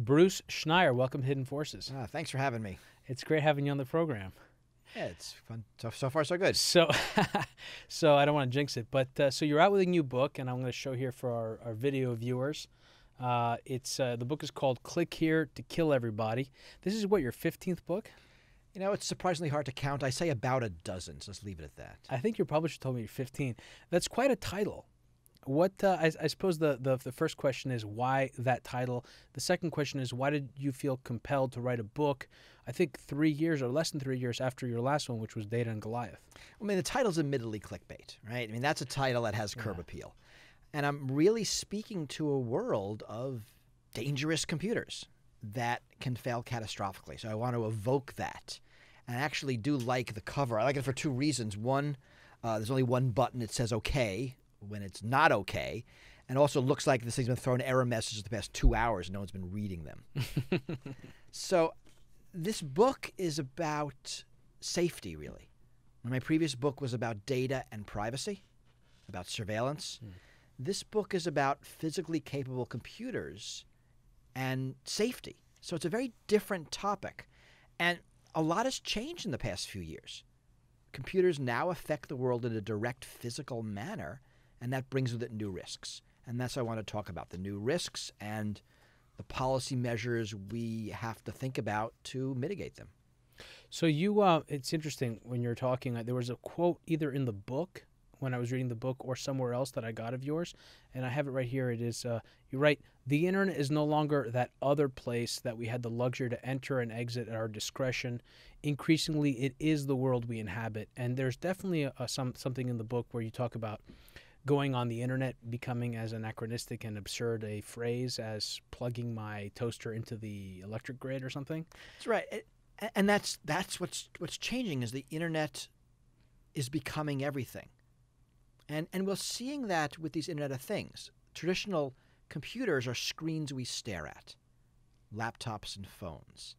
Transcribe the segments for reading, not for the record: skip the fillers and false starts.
Bruce Schneier. Welcome to Hidden Forces. Thanks for having me. It's great having you on the program. Yeah, it's fun. So far, so good. So, so I don't want to jinx it, but so you're out with a new book, and I'm going to show here for our video viewers. The book is called "Click Here to Kill Everybody." This is what, your 15th book? You know, it's surprisingly hard to count. I say about a dozen, so let's leave it at that. I think your publisher told me you're 15. That's quite a title. What I suppose the first question is, why that title? The second question is, why did you feel compelled to write a book, I think 3 years or less than 3 years after your last one, which was Data and Goliath? I mean, the title's admittedly clickbait, right? I mean, that's a title that has curb appeal. And I'm really speaking to a world of dangerous computers that can fail catastrophically. So I want to evoke that. And I actually do like the cover. I like it for two reasons. One, there's only one button. It says OK when it's not okay, and also looks like this thing's been throwing error messages the past 2 hours and no one's been reading them. So this book is about safety, really. My previous book was about data and privacy, about surveillance. This book is about physically capable computers and safety. So it's a very different topic. And a lot has changed in the past few years. Computers now affect the world in a direct physical manner, and that brings with it new risks. And that's what I want to talk about, the new risks and the policy measures we have to think about to mitigate them. So it's interesting when you're talking, there was a quote either in the book when I was reading the book or somewhere else that I got of yours, and I have it right here. It is, you write, "The internet is no longer that other place that we had the luxury to enter and exit at our discretion. Increasingly, it is the world we inhabit." And there's definitely something in the book where you talk about going on the internet becoming as anachronistic and absurd a phrase as plugging my toaster into the electric grid or something. That's right. And that's what's changing is the internet is becoming everything. And we're seeing that with these Internet of Things. Traditional computers are screens we stare at, laptops and phones.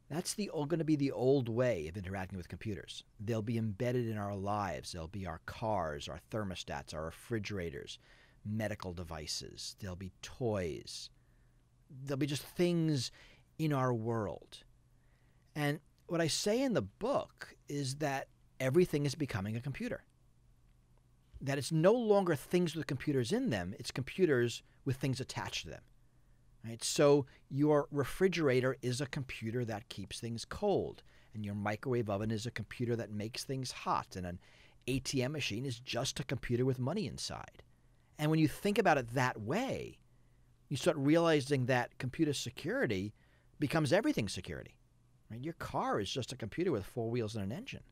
That's going to be the old way of interacting with computers. They'll be embedded in our lives. They'll be our cars, our thermostats, our refrigerators, medical devices. They'll be toys. They'll be just things in our world. And what I say in the book is that everything is becoming a computer. That it's no longer things with computers in them, it's computers with things attached to them. Right? So your refrigerator is a computer that keeps things cold, and your microwave oven is a computer that makes things hot, and an ATM machine is just a computer with money inside. And when you think about it that way, you start realizing that computer security becomes everything security. Right? Your car is just a computer with 4 wheels and an engine,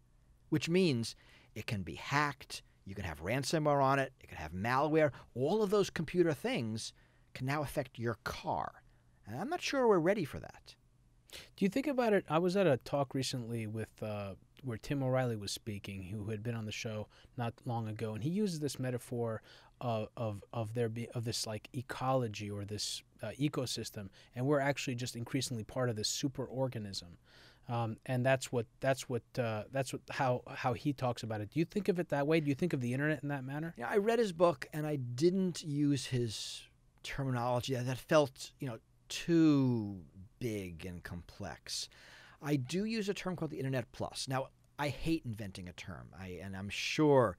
which means it can be hacked. You can have ransomware on it. It can have malware. All of those computer things can now affect your car. And I'm not sure we're ready for that. Do you think about it? I was at a talk recently with where Tim O'Reilly was speaking, who had been on the show not long ago, and he uses this metaphor of this like ecology or this ecosystem, and we're actually just increasingly part of this superorganism. And that's how he talks about it. Do you think of it that way? Do you think of the internet in that manner? Yeah, I read his book and I didn't use his terminology that felt, too big and complex. I do use a term called the Internet Plus. Now, I hate inventing a term, and I'm sure,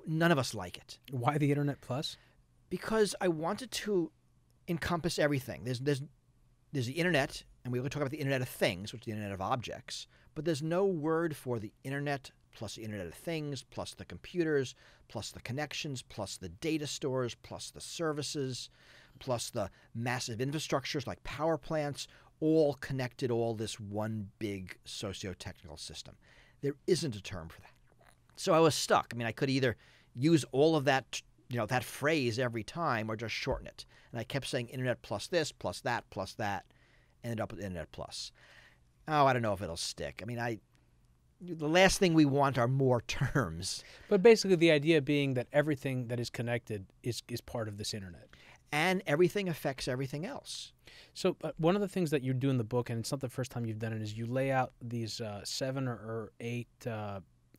none of us like it. Why the Internet Plus? Because I wanted to encompass everything. There's the internet, and we will talk about the Internet of Things, which is the Internet of Objects, but there's no word for the internet plus the Internet of Things, plus the computers, plus the connections, plus the data stores, plus the services, plus the massive infrastructures like power plants, all connected, all this one big socio-technical system. There isn't a term for that. So I was stuck. I could either use all of that, that phrase every time, or just shorten it. And I kept saying Internet plus this, plus that, ended up with Internet Plus. Oh, I don't know if it'll stick. The last thing we want are more terms. But basically the idea being that everything that is connected is part of this internet. And everything affects everything else. So one of the things that you do in the book, and it's not the first time you've done it, is you lay out these 7 or 8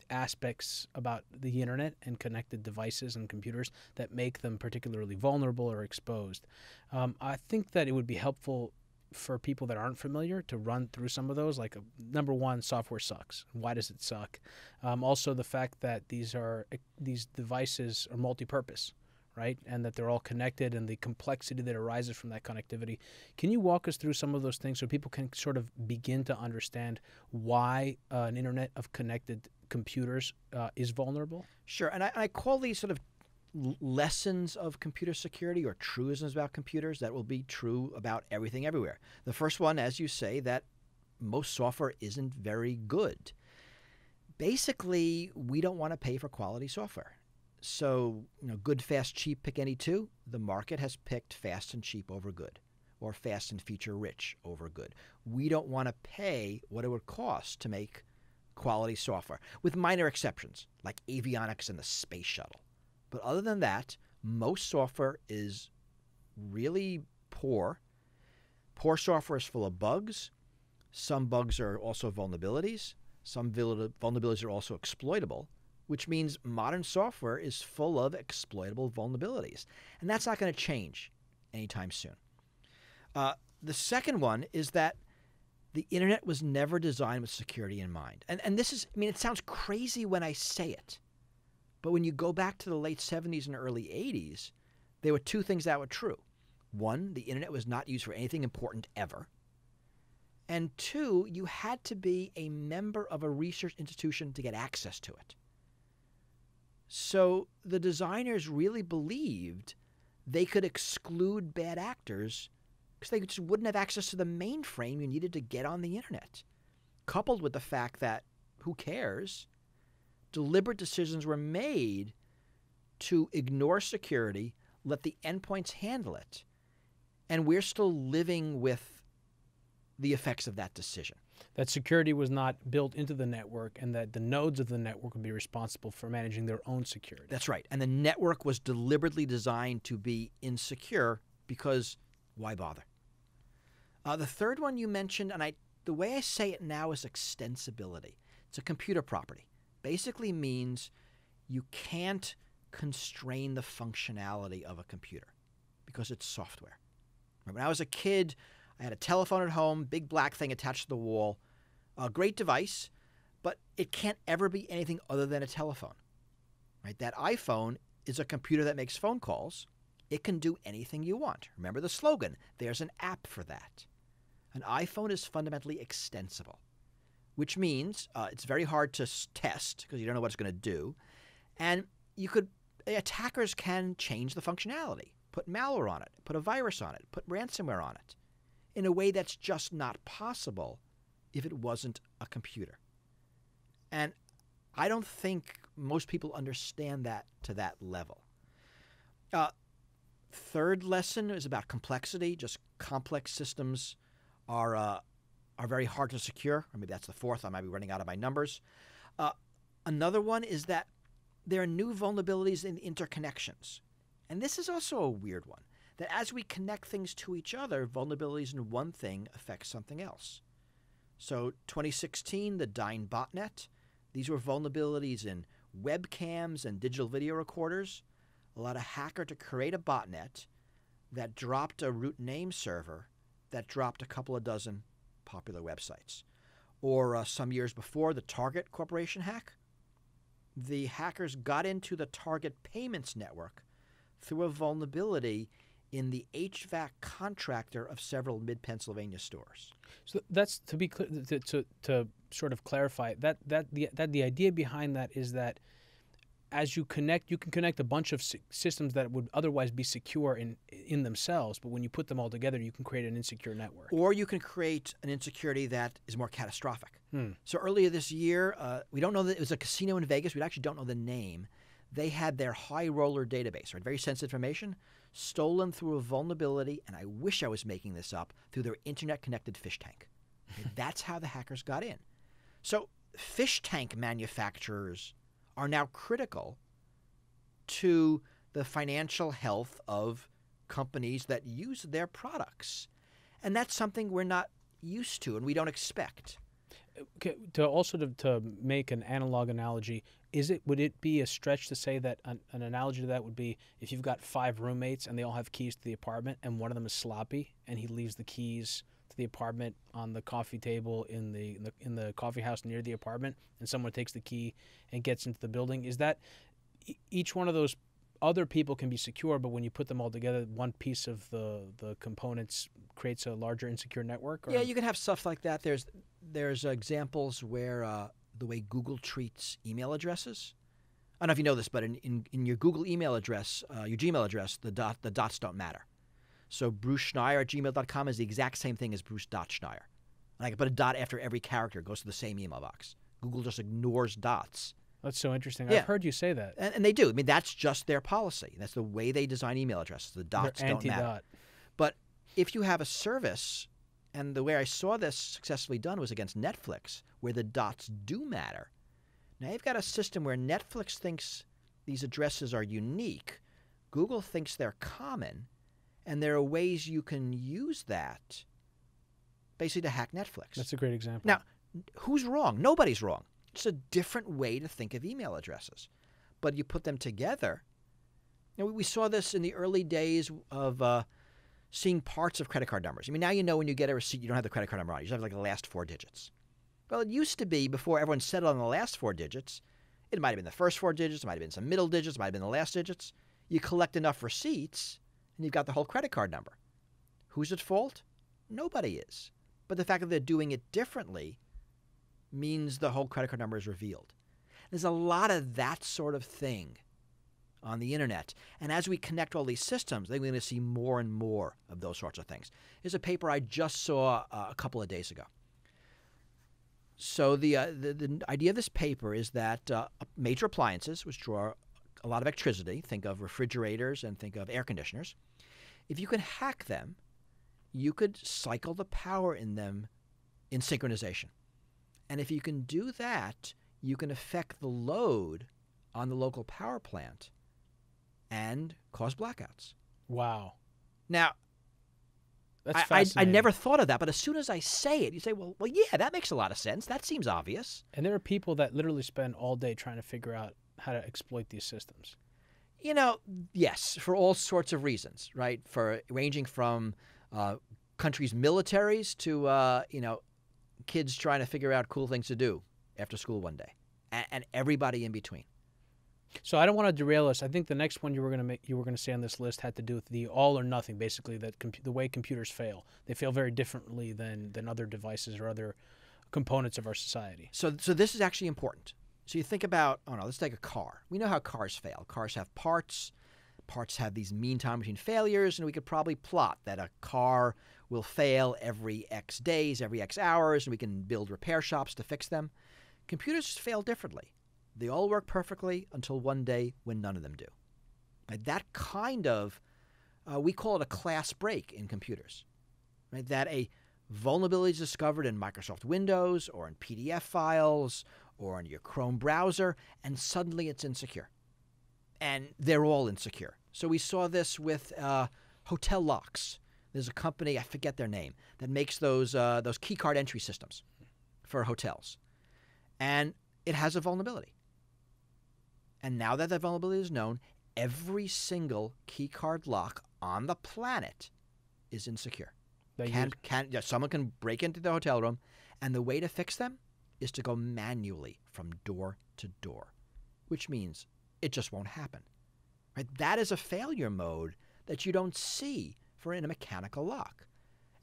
aspects about the internet and connected devices and computers that make them particularly vulnerable or exposed. I think that it would be helpful for people that aren't familiar to run through some of those. Like, number one, software sucks. Why does it suck? Also, the fact that these devices are multi-purpose, right? And that they're all connected, and the complexity that arises from that connectivity. Can you walk us through some of those things so people can sort of begin to understand why an internet of connected computers is vulnerable? Sure, and I call these sort of lessons of computer security, or truisms about computers that will be true about everything everywhere. The first one, as you say, that most software isn't very good. Basically, we don't want to pay for quality software. So, good, fast, cheap, pick any two. The market has picked fast and cheap over good, or fast and feature rich over good. We don't want to pay what it would cost to make quality software, with minor exceptions like avionics and the space shuttle. But other than that, most software is really poor. Poor software is full of bugs. Some bugs are also vulnerabilities. Some vulnerabilities are also exploitable, which means modern software is full of exploitable vulnerabilities. And that's not going to change anytime soon. The second one is that the internet was never designed with security in mind. And this is, it sounds crazy when I say it. But when you go back to the late 70s and early 80s, there were two things that were true. One, the internet was not used for anything important ever. And two, you had to be a member of a research institution to get access to it. So the designers really believed they could exclude bad actors because they just wouldn't have access to the mainframe you needed to get on the internet. Coupled with the fact that, who cares, deliberate decisions were made to ignore security, let the endpoints handle it, and we're still living with the effects of that decision. That security was not built into the network, and that the nodes of the network would be responsible for managing their own security. That's right. And the network was deliberately designed to be insecure because why bother? The third one you mentioned, and the way I say it now is extensibility. It's a computer property. Basically means you can't constrain the functionality of a computer because it's software. When I was a kid, I had a telephone at home, big black thing attached to the wall. A great device, but it can't ever be anything other than a telephone. Right? That iPhone is a computer that makes phone calls. It can do anything you want. Remember the slogan, there's an app for that. An iPhone is fundamentally extensible, which means it's very hard to test because you don't know what it's going to do. And attackers can change the functionality, put malware on it, put a virus on it, put ransomware on it, in a way that's just not possible if it wasn't a computer. And I don't think most people understand that to that level. Third lesson is about complexity. Just complex systems are very hard to secure. Or maybe that's the fourth. I might be running out of my numbers. Another one is that there are new vulnerabilities in interconnections. And this is also a weird one, that as we connect things to each other, vulnerabilities in one thing affect something else. So 2016, the Dyn botnet. These were vulnerabilities in webcams and digital video recorders. Allowed a hacker to create a botnet that dropped a root name server that dropped a couple of dozen popular websites. Or some years before, the Target Corporation hack. The hackers got into the Target payments network through a vulnerability in the HVAC contractor of several mid-Pennsylvania stores. So that's, to be clear, to sort of clarify, that the idea behind that is that as you can connect a bunch of systems that would otherwise be secure in themselves, but when you put them all together, you can create an insecure network. Or you can create an insecurity that is more catastrophic. So earlier this year, we don't know that it was a casino in Vegas. We actually don't know the name. They had their high roller database, right, very sensitive information, stolen through a vulnerability, and I wish I was making this up, through their internet-connected fish tank. That's how the hackers got in. So fish tank manufacturers are now critical to the financial health of companies that use their products. And that's something we're not used to and we don't expect. Okay, to make an analog analogy, would it be a stretch to say that an analogy to that would be if you've got 5 roommates and they all have keys to the apartment and one of them is sloppy and he leaves the keys to the apartment on the coffee table in the coffee house near the apartment, and someone takes the key and gets into the building. Is that each one of those other people can be secure, but when you put them all together, one piece of the components creates a larger insecure network? Or? Yeah, you can have stuff like that. There's examples where the way Google treats email addresses. I don't know if you know this, but in your Google email address, your Gmail address, the dots don't matter. So Bruce Schneier at gmail.com is the exact same thing as Bruce.Schneier. And I can put a dot after every character. It goes to the same email box. Google just ignores dots. That's so interesting. Yeah. I've heard you say that. And they do. I mean, that's just their policy. That's the way they design email addresses. The dots They're don't matter. anti-dot. But if you have a service, and the way I saw this successfully done was against Netflix, where the dots do matter. Now you've got a system where Netflix thinks these addresses are unique. Google thinks they're common. And there are ways you can use that basically to hack Netflix. That's a great example. Now, who's wrong? Nobody's wrong. It's a different way to think of email addresses. But you put them together. You know, we saw this in the early days of seeing parts of credit card numbers. I mean, now you know when you get a receipt, you don't have the credit card number on it. You just have like the last 4 digits. Well, it used to be before everyone settled on the last 4 digits. It might have been the first 4 digits. It might have been some middle digits. It might have been the last digits. You collect enough receipts, and you've got the whole credit card number. Who's at fault? Nobody is. But the fact that they're doing it differently means the whole credit card number is revealed. There's a lot of that sort of thing on the internet. And as we connect all these systems, I think we're going to see more and more of those sorts of things. Here's a paper I just saw a couple of days ago. So the idea of this paper is that major appliances, which draw a lot of electricity, think of refrigerators and think of air conditioners, if you could hack them, you could cycle the power in them in synchronization. And if you can do that, you can affect the load on the local power plant and cause blackouts. Wow. Now, That's I fascinating. never thought of that, but as soon as I say it, you say, well, yeah, that makes a lot of sense. That seems obvious. And there are people that literally spend all day trying to figure out how to exploit these systems. You know, yes, for all sorts of reasons, right? For ranging from countries' militaries to, kids trying to figure out cool things to do after school one day, and everybody in between. So I don't want to derail us. I think the next one you were going to say on this list had to do with the all or nothing, basically, that the way computers fail. They fail very differently than other devices or other components of our society. So this is actually important. So you think about, let's take a car. We know how cars fail. Cars have parts. Parts have these mean time between failures, and we could probably plot that a car will fail every X days, every X hours, and we can build repair shops to fix them. Computers fail differently. They all work perfectly until one day when none of them do. Right? That kind of, we call it a class break in computers. Right? That a vulnerability is discovered in Microsoft Windows or in PDF files or in your Chrome browser, and suddenly it's insecure. And they're all insecure. So we saw this with hotel locks. There's a company, I forget their name, that makes those key card entry systems for hotels. And it has a vulnerability. And now that vulnerability is known, every single key card lock on the planet is insecure. Someone can break into the hotel room, and the way to fix them is to go manually from door to door, which means it just won't happen. Right? That is a failure mode that you don't see in a mechanical lock.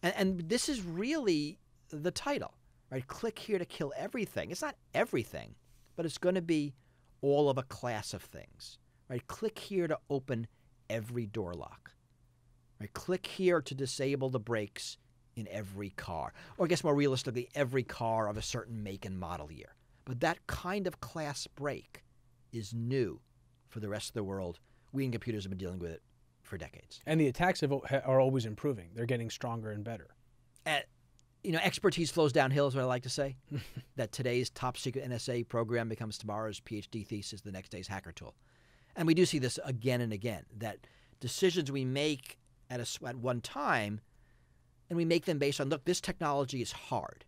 And this is really the title. Right? Click here to kill everything. It's not everything, but it's going to be all of a class of things. Right? Click here to open every door lock. Right? Click here to disable the brakes in every car. Or I guess more realistically, every car of a certain make and model year. But that kind of class break is new for the rest of the world. We in computers have been dealing with it for decades. And the attacks are always improving. They're getting stronger and better. Expertise flows downhill is what I like to say. That today's top secret NSA program becomes tomorrow's PhD thesis, the next day's hacker tool. And we do see this again and again, that decisions we make at one time, and we make them based on, look, this technology is hard.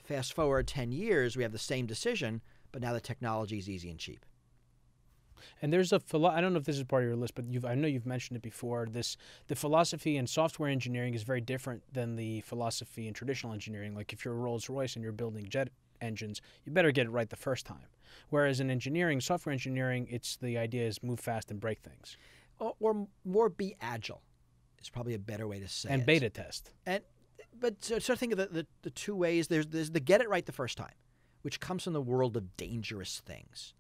Fast forward 10 years, we have the same decision, but now the technology is easy and cheap. And there's I don't know if this is part of your list, but I know you've mentioned it before. The philosophy in software engineering is very different than the philosophy in traditional engineering. Like if you're Rolls-Royce and you're building jet engines, you better get it right the first time. Whereas in engineering, software engineering, the idea is move fast and break things. Or more be agile is probably a better way to say it. And beta test. But sort of think of the two ways. There's the get it right the first time, which comes from the world of dangerous things.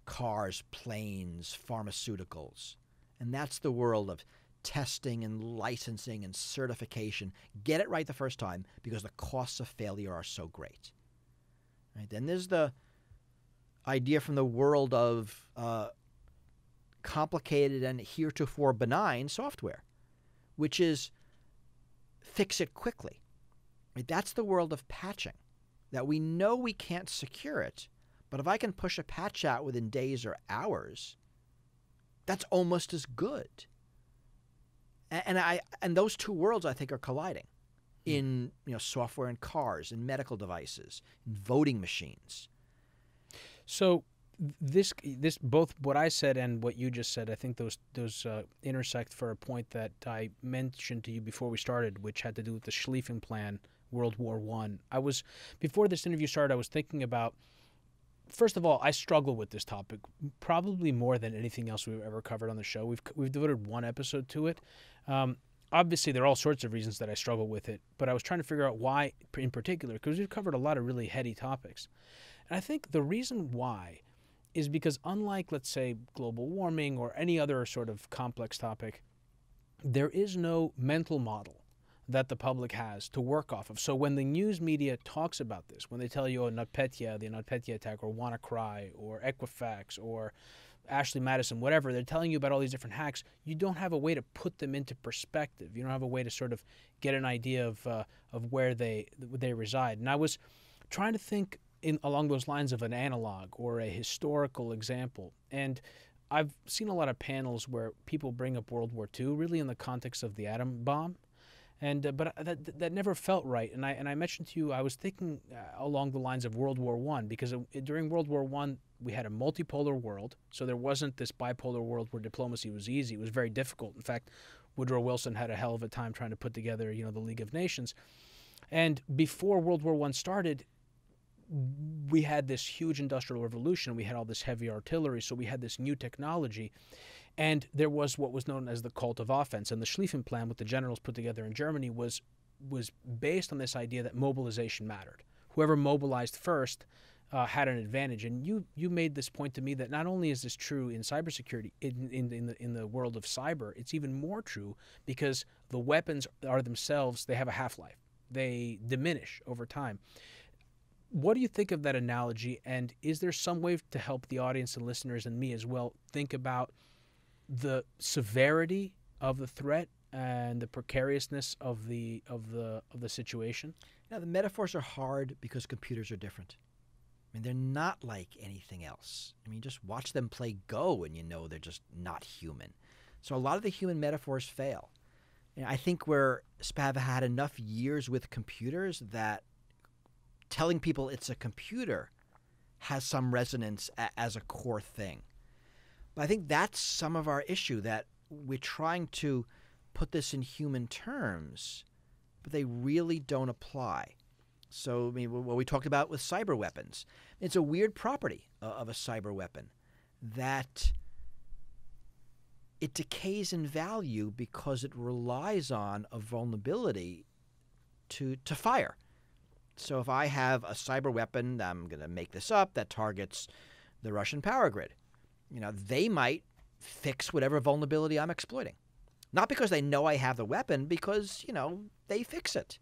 Cars, planes, pharmaceuticals. And that's the world of testing and licensing and certification. Get it right the first time because the costs of failure are so great. Right? Then there's the idea from the world of complicated and heretofore benign software, which is fix it quickly. Right? That's the world of patching, that we know we can't secure it, but if I can push a patch out within days or hours, that's almost as good. And those two worlds, I think, are colliding in software in cars, in medical devices, in voting machines. So this both what I said and what you just said, I think those intersect for a point that I mentioned to you before we started, which had to do with the Schlieffen Plan, World War I. Before this interview started, I was thinking about, first of all, I struggle with this topic probably more than anything else we've ever covered on the show. We've devoted one episode to it. Obviously, there are all sorts of reasons that I struggle with it, but I was trying to figure out why in particular, because we've covered a lot of really heady topics. And I think the reason why is because unlike, let's say, global warming or any other sort of complex topic, there is no mental model that the public has to work off of. So when the news media talks about this, when they tell you, NotPetya, the NotPetya attack, or WannaCry, or Equifax, or Ashley Madison, whatever, they're telling you about all these different hacks, you don't have a way to put them into perspective. You don't have a way to sort of get an idea of where they reside. And I was trying to think along those lines of an analog or a historical example. And I've seen a lot of panels where people bring up World War II, really in the context of the atom bomb. But that never felt right. And I mentioned to you, I was thinking along the lines of World War I, because during World War I, we had a multipolar world. So there wasn't this bipolar world where diplomacy was easy. It was very difficult. In fact, Woodrow Wilson had a hell of a time trying to put together, the League of Nations. And before World War I started, we had this huge industrial revolution. We had all this heavy artillery. So we had this new technology. And there was what was known as the cult of offense. And the Schlieffen Plan, what the generals put together in Germany, was based on this idea that mobilization mattered. Whoever mobilized first had an advantage. And you made this point to me that not only is this true in cybersecurity, in the world of cyber, it's even more true because the weapons are themselves, they have a half-life. They diminish over time. What do you think of that analogy? And is there some way to help the audience and listeners and me as well think about the severity of the threat and the precariousness of the situation? Now, the metaphors are hard because computers are different. I mean, they're not like anything else. I mean, just watch them play Go and they're just not human. So a lot of the human metaphors fail. I think have had enough years with computers that telling people it's a computer has some resonance as a core thing. But I think that's some of our issue, that we're trying to put this in human terms, but they really don't apply. So, what we talked about with cyber weapons, it's a weird property of a cyber weapon that it decays in value because it relies on a vulnerability to fire. So if I have a cyber weapon, I'm going to make this up, that targets the Russian power grid, they might fix whatever vulnerability I'm exploiting. Not because they know I have the weapon, because, they fix it.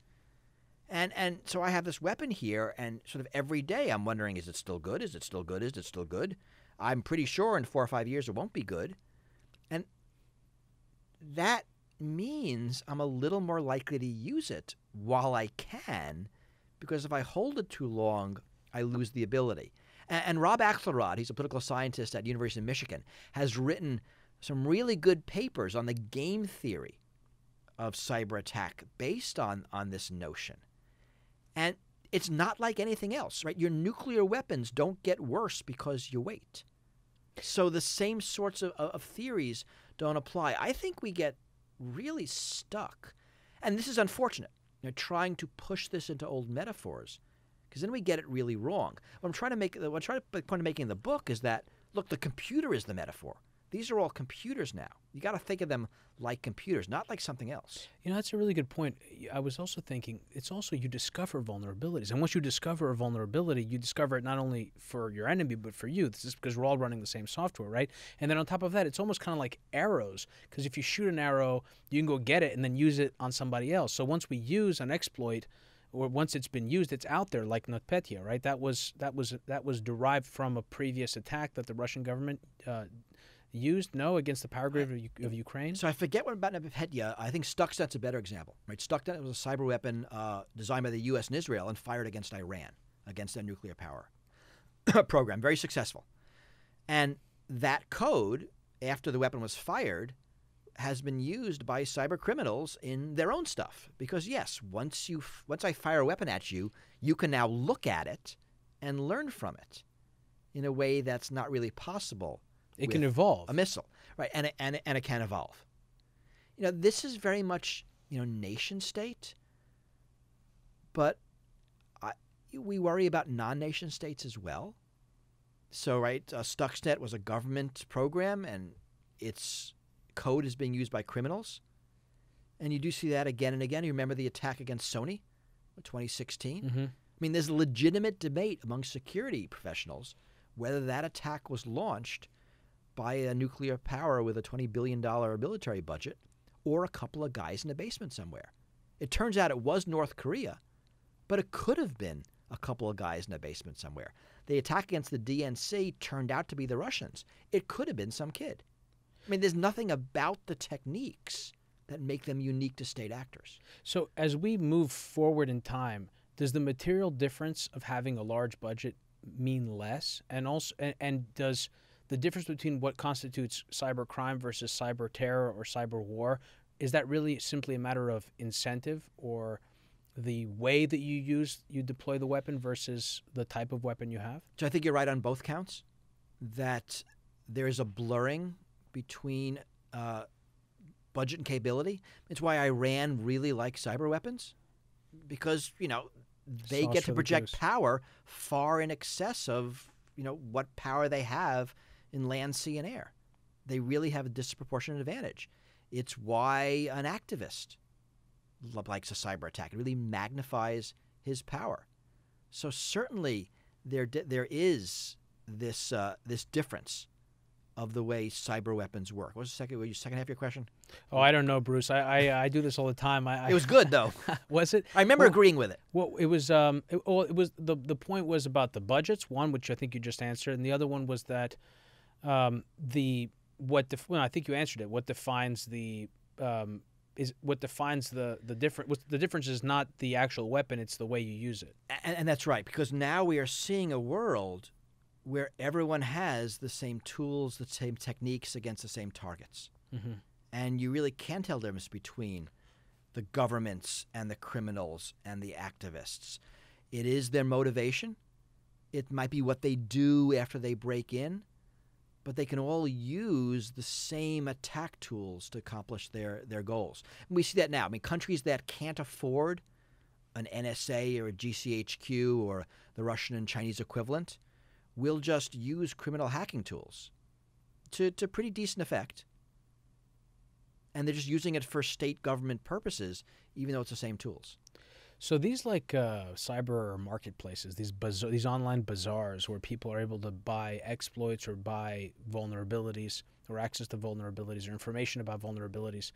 And so I have this weapon here, and sort of every day I'm wondering, is it still good? Is it still good? Is it still good? I'm pretty sure in 4 or 5 years it won't be good. And that means I'm a little more likely to use it while I can, because if I hold it too long, I lose the ability. And Rob Axelrod, he's a political scientist at University of Michigan, has written some really good papers on the game theory of cyber attack based on this notion. And it's not like anything else, right? Your nuclear weapons don't get worse because you wait. So the same sorts of theories don't apply. I think we get really stuck, and this is unfortunate, trying to push this into old metaphors, because then we get it really wrong. What I'm trying to make, the point I'm making in the book is that, look, the computer is the metaphor. These are all computers now. You got to think of them like computers, not like something else. That's a really good point. I was also thinking it's also you discover vulnerabilities. And once you discover a vulnerability, you discover it not only for your enemy, but for you. This is because we're all running the same software, right? And then on top of that, it's almost kind of like arrows, because if you shoot an arrow, you can go get it and then use it on somebody else. So once we use an exploit, or once it's been used, it's out there, like NotPetya, right? That was derived from a previous attack that the Russian government used, against the power grid of Ukraine? So I forget what about NotPetya. I think Stuxnet's a better example, right? Stuxnet was a cyber weapon designed by the U.S. and Israel and fired against Iran, against their nuclear power program. Very successful. And that code, after the weapon was fired, has been used by cyber criminals in their own stuff. Because yes, once I fire a weapon at you, you can now look at it and learn from it in a way that's not really possible. It can evolve. A missile, right? And it can evolve. This is very much nation state, but we worry about non-nation states as well. So, right, Stuxnet was a government program, and its code is being used by criminals, and you do see that again and again. You remember the attack against Sony in 2016? Mm-hmm. I mean, there's a legitimate debate among security professionals whether that attack was launched by a nuclear power with a $20 billion military budget or a couple of guys in a basement somewhere. It turns out it was North Korea, but it could have been a couple of guys in a basement somewhere. The attack against the DNC turned out to be the Russians. It could have been some kid. I mean, there's nothing about the techniques that make them unique to state actors. So as we move forward in time, does the material difference of having a large budget mean less? And also, and does the difference between what constitutes cybercrime versus cyber terror or cyber war, is that really simply a matter of incentive, or the way that you deploy the weapon versus the type of weapon you have? So I think you're right on both counts, that there's a blurring between budget and capability. It's why Iran really likes cyber weapons, because they get to project power far in excess of what power they have in land, sea, and air. They really have a disproportionate advantage. It's why an activist likes a cyber attack. It really magnifies his power. So certainly there is this difference of the way cyber weapons work. What was the second half of your question? Oh, I don't know, Bruce. I do this all the time. It was good though. Was it? I remember agreeing with it. Well, it was. It was the point was about the budgets. One, which I think you just answered, and the other one was that I think you answered it. What defines the difference? The difference is not the actual weapon; it's the way you use it. And that's right, because now we are seeing a world where everyone has the same tools, the same techniques against the same targets. Mm-hmm. And you really can't tell the difference between the governments and the criminals and the activists. It is their motivation. It might be what they do after they break in, but they can all use the same attack tools to accomplish their goals. And we see that now. I mean, countries that can't afford an NSA or a GCHQ or the Russian and Chinese equivalent will just use criminal hacking tools to pretty decent effect. And they're just using it for state government purposes, even though it's the same tools. So these cyber marketplaces, these online bazaars where people are able to buy exploits or buy vulnerabilities or access to vulnerabilities or information about vulnerabilities,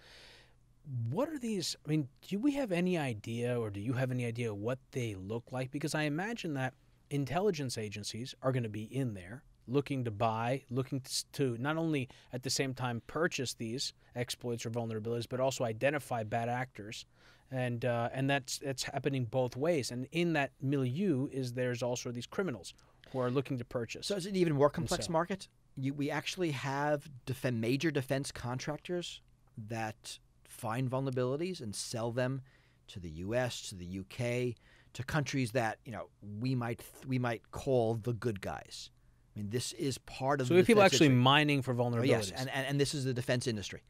what are these? I mean, do we have any idea, or do you have any idea what they look like? Because I imagine that intelligence agencies are going to be in there looking to not only at the same time purchase these exploits or vulnerabilities, but also identify bad actors. And that's happening both ways. And in that milieu there's also these criminals who are looking to purchase. So it's an even more complex market. We actually have major defense contractors that find vulnerabilities and sell them to the U.S., to the U.K., to countries that we might call the good guys, I mean, this is part of So the we have people defense actually industry. mining for Oh, vulnerabilities. yes, and this is the defense industry.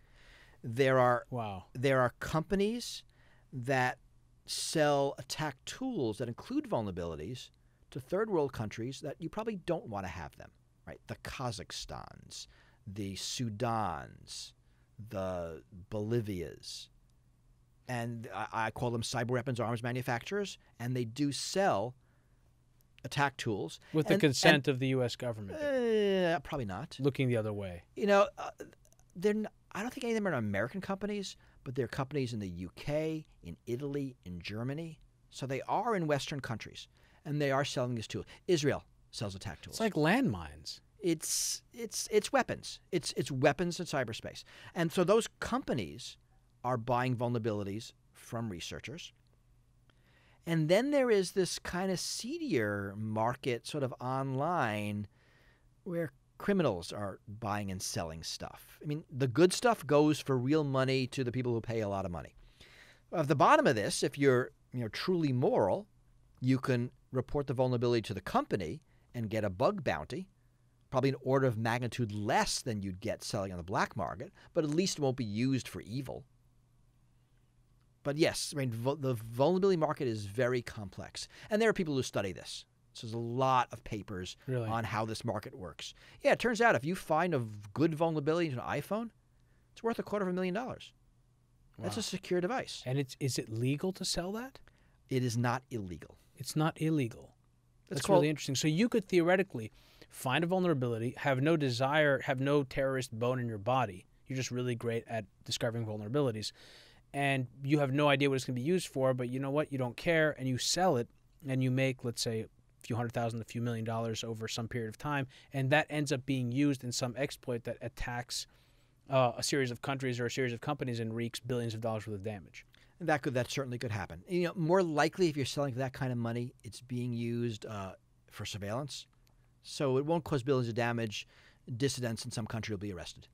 There are Wow. there are companies that sell attack tools that include vulnerabilities to third world countries that you probably don't want to have them, right? The Kazakhstans, the Sudans, the Bolivias. And I call them cyber weapons arms manufacturers, and they do sell attack tools. With the consent of the U.S. government. Probably not. Looking the other way. You know, I don't think any of them are American companies, but they're companies in the UK, in Italy, in Germany. So they are in Western countries, and they are selling this tool. Israel sells attack tools. It's like landmines. It's weapons. It's weapons in cyberspace. And so those companies are buying vulnerabilities from researchers. And then there is this kind of seedier market sort of online where criminals are buying and selling stuff. I mean, the good stuff goes for real money to the people who pay a lot of money. At the bottom of this, if you're truly moral, you can report the vulnerability to the company and get a bug bounty, probably an order of magnitude less than you'd get selling on the black market, but at least it won't be used for evil. But yes, I mean, the vulnerability market is very complex. And there are people who study this. So there's a lot of papers on how this market works. Yeah, it turns out if you find a good vulnerability into an iPhone, it's worth $250,000. That's a secure device. And is it legal to sell that? It is not illegal. It's not illegal. That's called, really interesting. So you could theoretically find a vulnerability, have no desire, have no terrorist bone in your body. You're just really great at discovering vulnerabilities. And you have no idea what it's going to be used for, but you know what? You don't care, and you sell it, and you make, let's say, a few $100,000, a few $1 million over some period of time, and that ends up being used in some exploit that attacks a series of countries or a series of companies and wreaks billions of dollars worth of damage. That certainly could happen. You know, more likely if you're selling for that kind of money, it's being used for surveillance, so it won't cause billions of damage. Dissidents in some country will be arrested.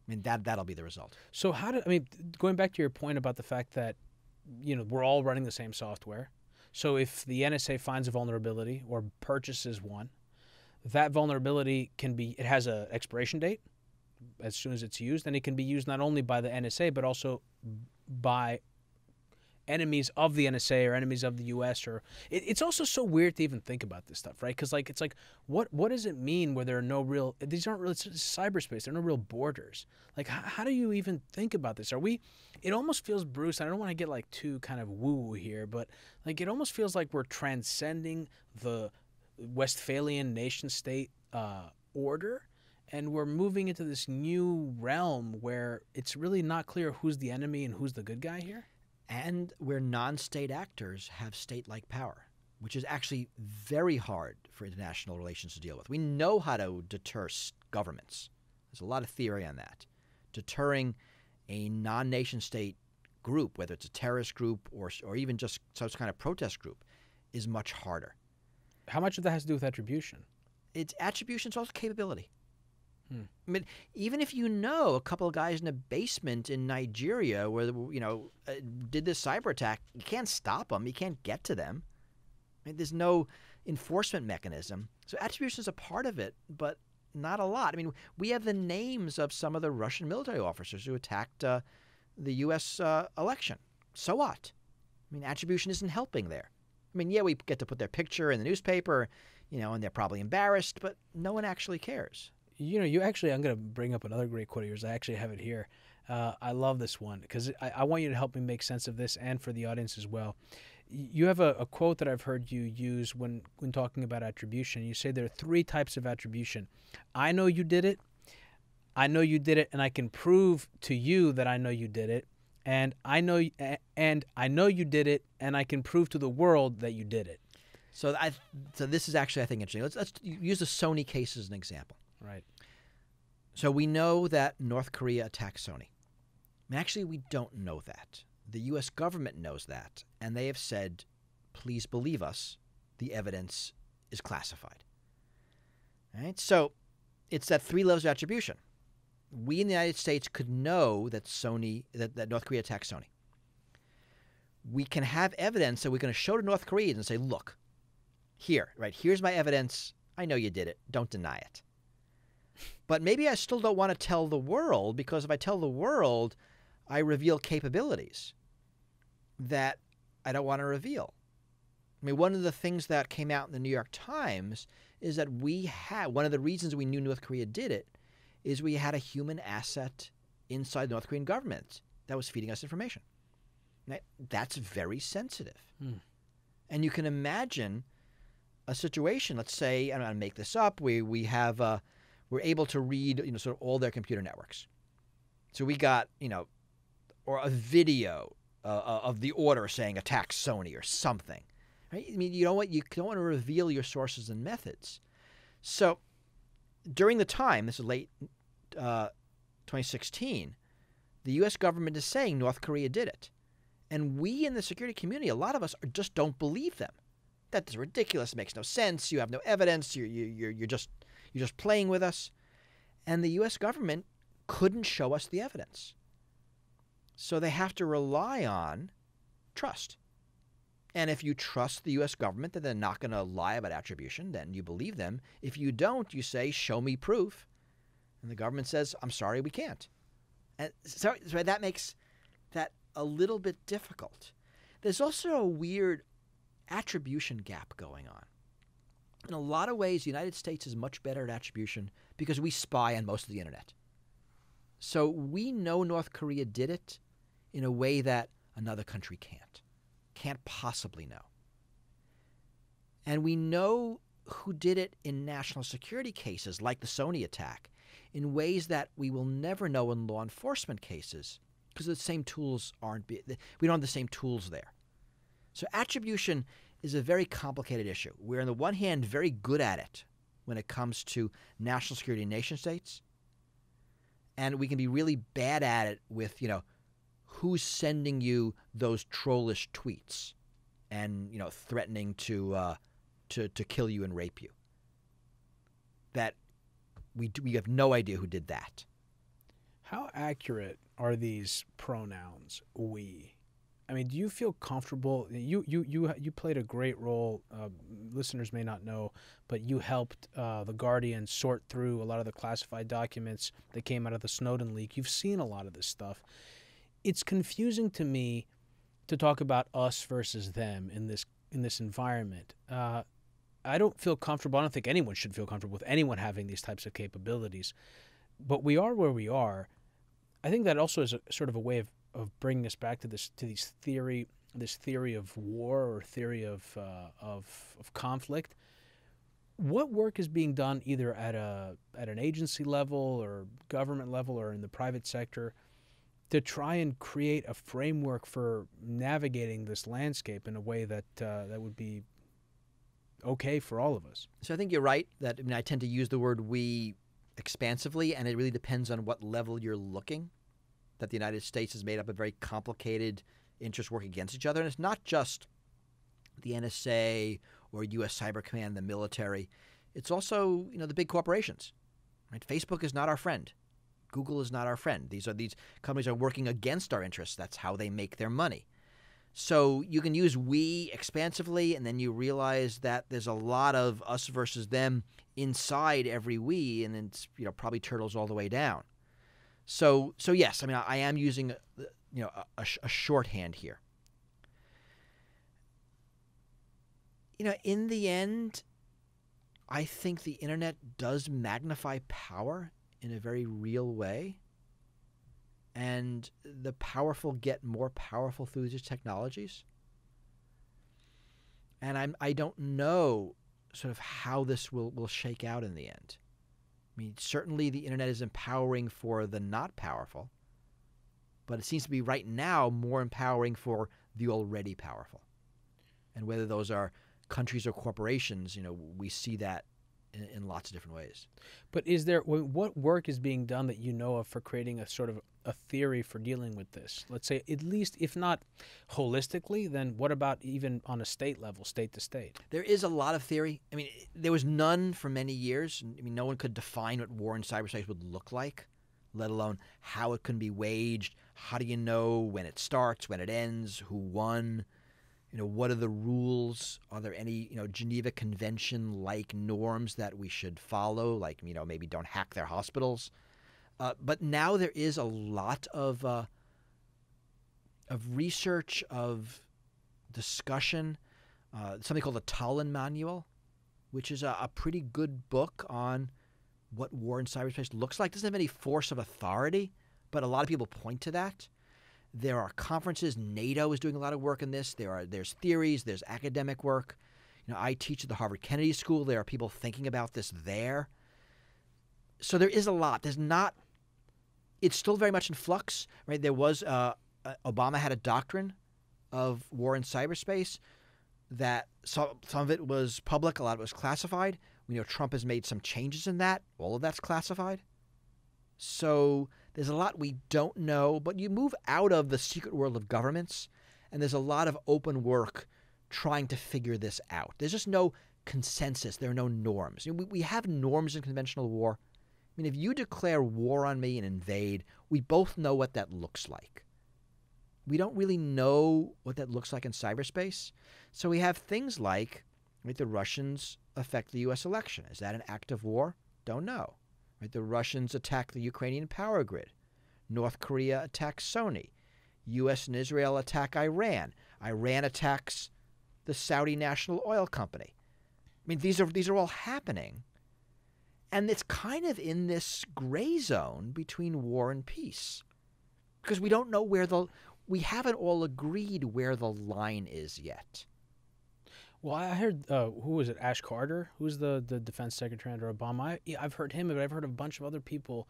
I mean, that'll be the result. So going back to your point about the fact that, we're all running the same software. So if the NSA finds a vulnerability or purchases one, that vulnerability it has an expiration date as soon as it's used, and it can be used not only by the NSA, but also by enemies of the NSA or enemies of the U.S. It's also so weird to even think about this stuff, right? Because it's like, what does it mean where there are no real? These aren't really cyberspace. There are no real borders. Like, how do you even think about this? It almost feels, Bruce. I don't want to get like too kind of woo here, but like it almost feels like we're transcending the Westphalian nation-state order, and we're moving into this new realm where it's really not clear who's the enemy and who's the good guy here. And where non-state actors have state-like power, which is actually very hard for international relations to deal with. We know how to deter governments. There's a lot of theory on that. Deterring a non-nation state group, whether it's a terrorist group or even just some kind of protest group, is much harder. How much of that has to do with attribution? It's attribution, it's also capability. I mean, even if a couple of guys in a basement in Nigeria where did this cyber attack, you can't stop them. You can't get to them. I mean, there's no enforcement mechanism. So attribution is a part of it, but not a lot. I mean, we have the names of some of the Russian military officers who attacked the U.S. Election. So what? I mean, attribution isn't helping there. I mean, yeah, we get to put their picture in the newspaper, and they're probably embarrassed, but no one actually cares. I'm going to bring up another great quote of yours. I actually have it here. I love this one because I want you to help me make sense of this and for the audience as well. You have a quote that I've heard you use when talking about attribution. You say there are 3 types of attribution. I know you did it, and I can prove to you that I know you did it, and I know you did it, and I can prove to the world that you did it. So this is actually, I think, interesting. Let's use the Sony case as an example. Right. So we know that North Korea attacked Sony. Actually, we don't know that. The U.S. government knows that, and they have said, please believe us, the evidence is classified. All right? So it's that 3 levels of attribution. We in the United States could know that that North Korea attacked Sony. We can have evidence that we're going to show to North Koreans and say, look, here's my evidence. I know you did it. Don't deny it. But maybe I still don't want to tell the world, because if I tell the world, I reveal capabilities that I don't want to reveal. I mean, one of the things that came out in the New York Times is that one of the reasons we knew North Korea did it is we had a human asset inside the North Korean government that was feeding us information. That's very sensitive. And you can imagine a situation, let's say, I'm going to make this up, we're able to read, sort of all their computer networks. So we got, or a video of the order saying attack Sony or something. Right? I mean, you don't want to reveal your sources and methods. So during the time, this is late 2016, the U.S. government is saying North Korea did it. And we in the security community, a lot of us just don't believe them. That is ridiculous. It makes no sense. You have no evidence. You're just playing with us. And the U.S. government couldn't show us the evidence. So they have to rely on trust. And if you trust the U.S. government that they're not going to lie about attribution, then you believe them. If you don't, you say, show me proof. And the government says, I'm sorry, we can't. And so that makes that a little bit difficult. There's also a weird attribution gap going on. In a lot of ways, the United States is much better at attribution because we spy on most of the internet. So we know North Korea did it in a way that another country can't possibly know. And we know who did it in national security cases like the Sony attack in ways that we will never know in law enforcement cases because the same tools we don't have the same tools there. So attribution is a very complicated issue. We're on the one hand very good at it when it comes to national security in nation states, and we can be really bad at it with, who's sending you those trollish tweets and, threatening to kill you and rape you. That we have no idea who did that. How accurate are these pronouns, we? I mean, do you feel comfortable? You played a great role. Listeners may not know, but you helped the Guardian sort through a lot of the classified documents that came out of the Snowden leak. You've seen a lot of this stuff. It's confusing to me to talk about us versus them in this environment. I don't feel comfortable. I don't think anyone should feel comfortable with anyone having these types of capabilities. But we are where we are. I think that also is a sort of a way of bringing us back to this theory of war or theory of conflict. What work is being done either at an agency level or government level or in the private sector to try and create a framework for navigating this landscape in a way that would be okay for all of us? So I think you're right that I tend to use the word we expansively, and it really depends on what level you're looking. That the United States is made up of very complicated interests working against each other. And it's not just the NSA or U.S. Cyber Command, the military. It's also, the big corporations. Right? Facebook is not our friend. Google is not our friend. These companies are working against our interests. That's how they make their money. So you can use we expansively, and then you realize that there's a lot of us versus them inside every we, and it's probably turtles all the way down. So yes, I am using a shorthand here. In the end, I think the internet does magnify power in a very real way, and the powerful get more powerful through these technologies. And I don't know sort of how this will shake out in the end. Certainly the internet is empowering for the not powerful, but it seems to be right now more empowering for the already powerful. And whether those are countries or corporations, we see that in lots of different ways. But what work is being done that you know of for creating a sort of a theory for dealing with this? Let's say, at least, if not holistically, then what about even on a state level, state to state? There is a lot of theory. There was none for many years. No one could define what war in cyberspace would look like, let alone how it can be waged. How do you know when it starts, when it ends, who won? what are the rules? Are there any, Geneva Convention-like norms that we should follow? Like, maybe don't hack their hospitals. But now there is a lot of research, of discussion, something called the Tallinn Manual, which is a pretty good book on what war in cyberspace looks like. It doesn't have any force of authority, but a lot of people point to that. There are conferences. NATO is doing a lot of work in this. There's theories. There's academic work. I teach at the Harvard Kennedy School. There are people thinking about this there. So there is a lot. It's still very much in flux, right? There was Obama had a doctrine of war in cyberspace that some of it was public, a lot of it was classified. We know Trump has made some changes in that. All of that's classified. So there's a lot we don't know, but you move out of the secret world of governments, and there's a lot of open work trying to figure this out. There's just no consensus. There are no norms. We have norms in conventional war. I mean, if you declare war on me and invade, we both know what that looks like. We don't really know what that looks like in cyberspace. So we have things like, right, the Russians affect the U.S. election. Is that an act of war? Don't know. Right, the Russians attack the Ukrainian power grid. North Korea attacks Sony. U.S. and Israel attack Iran. Iran attacks the Saudi National Oil Company. I mean, these are all happening. And it's kind of in this gray zone between war and peace. Because we don't know we haven't all agreed where the line is yet. Well, I heard, who was it, Ash Carter, who's the defense secretary under Obama? I've heard him, but I've heard a bunch of other people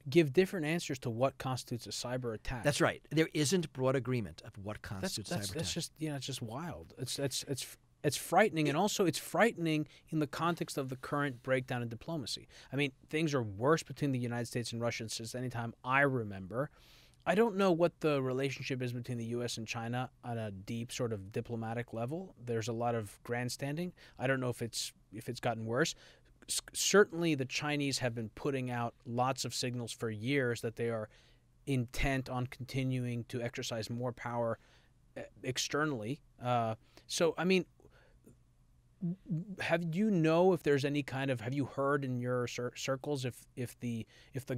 give different answers to what constitutes a cyber attack. That's right. There isn't broad agreement of what constitutes cyber attack. That's just, it's just wild. It's frightening, and also it's frightening in the context of the current breakdown in diplomacy. I mean, things are worse between the United States and Russia since any time I remember. I don't know what the relationship is between the U.S. and China on a deep sort of diplomatic level. There's a lot of grandstanding. I don't know if it's gotten worse. Certainly, the Chinese have been putting out lots of signals for years that they are intent on continuing to exercise more power externally. So, I mean, have you heard in your circles if the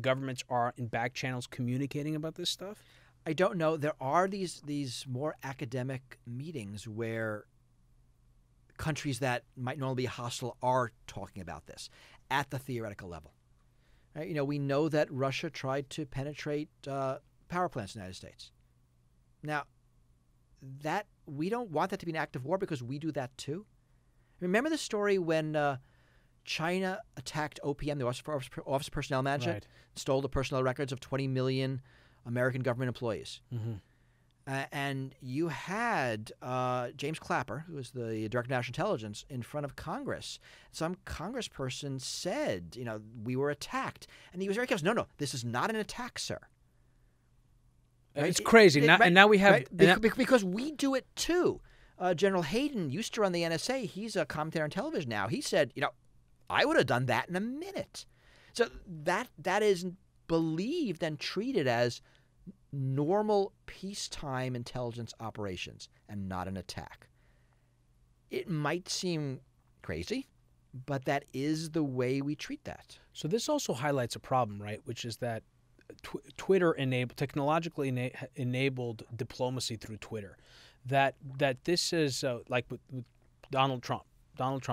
governments are in back channels communicating about this stuff? I don't know. There are these more academic meetings where countries that might normally be hostile are talking about this at the theoretical level. Right? We know that Russia tried to penetrate power plants in the United States. Now, that we don't want that to be an act of war because we do that too. Remember the story when China attacked OPM, the Office of Personnel Management, right, stole the personnel records of 20 million American government employees. Mm-hmm. And you had James Clapper, who was the Director of National Intelligence, in front of Congress. Some congressperson said, we were attacked. And he was very careful. No, this is not an attack, sir. Right? It's crazy. And now we have... Right? Because we do it too. General Hayden used to run the NSA. He's a commentator on television now. He said, I would have done that in a minute. So that is believed and treated as normal peacetime intelligence operations and not an attack. It might seem crazy, but that is the way we treat that. So this also highlights a problem, right, which is that Twitter technologically enabled diplomacy through Twitter. That this is like with Donald Trump,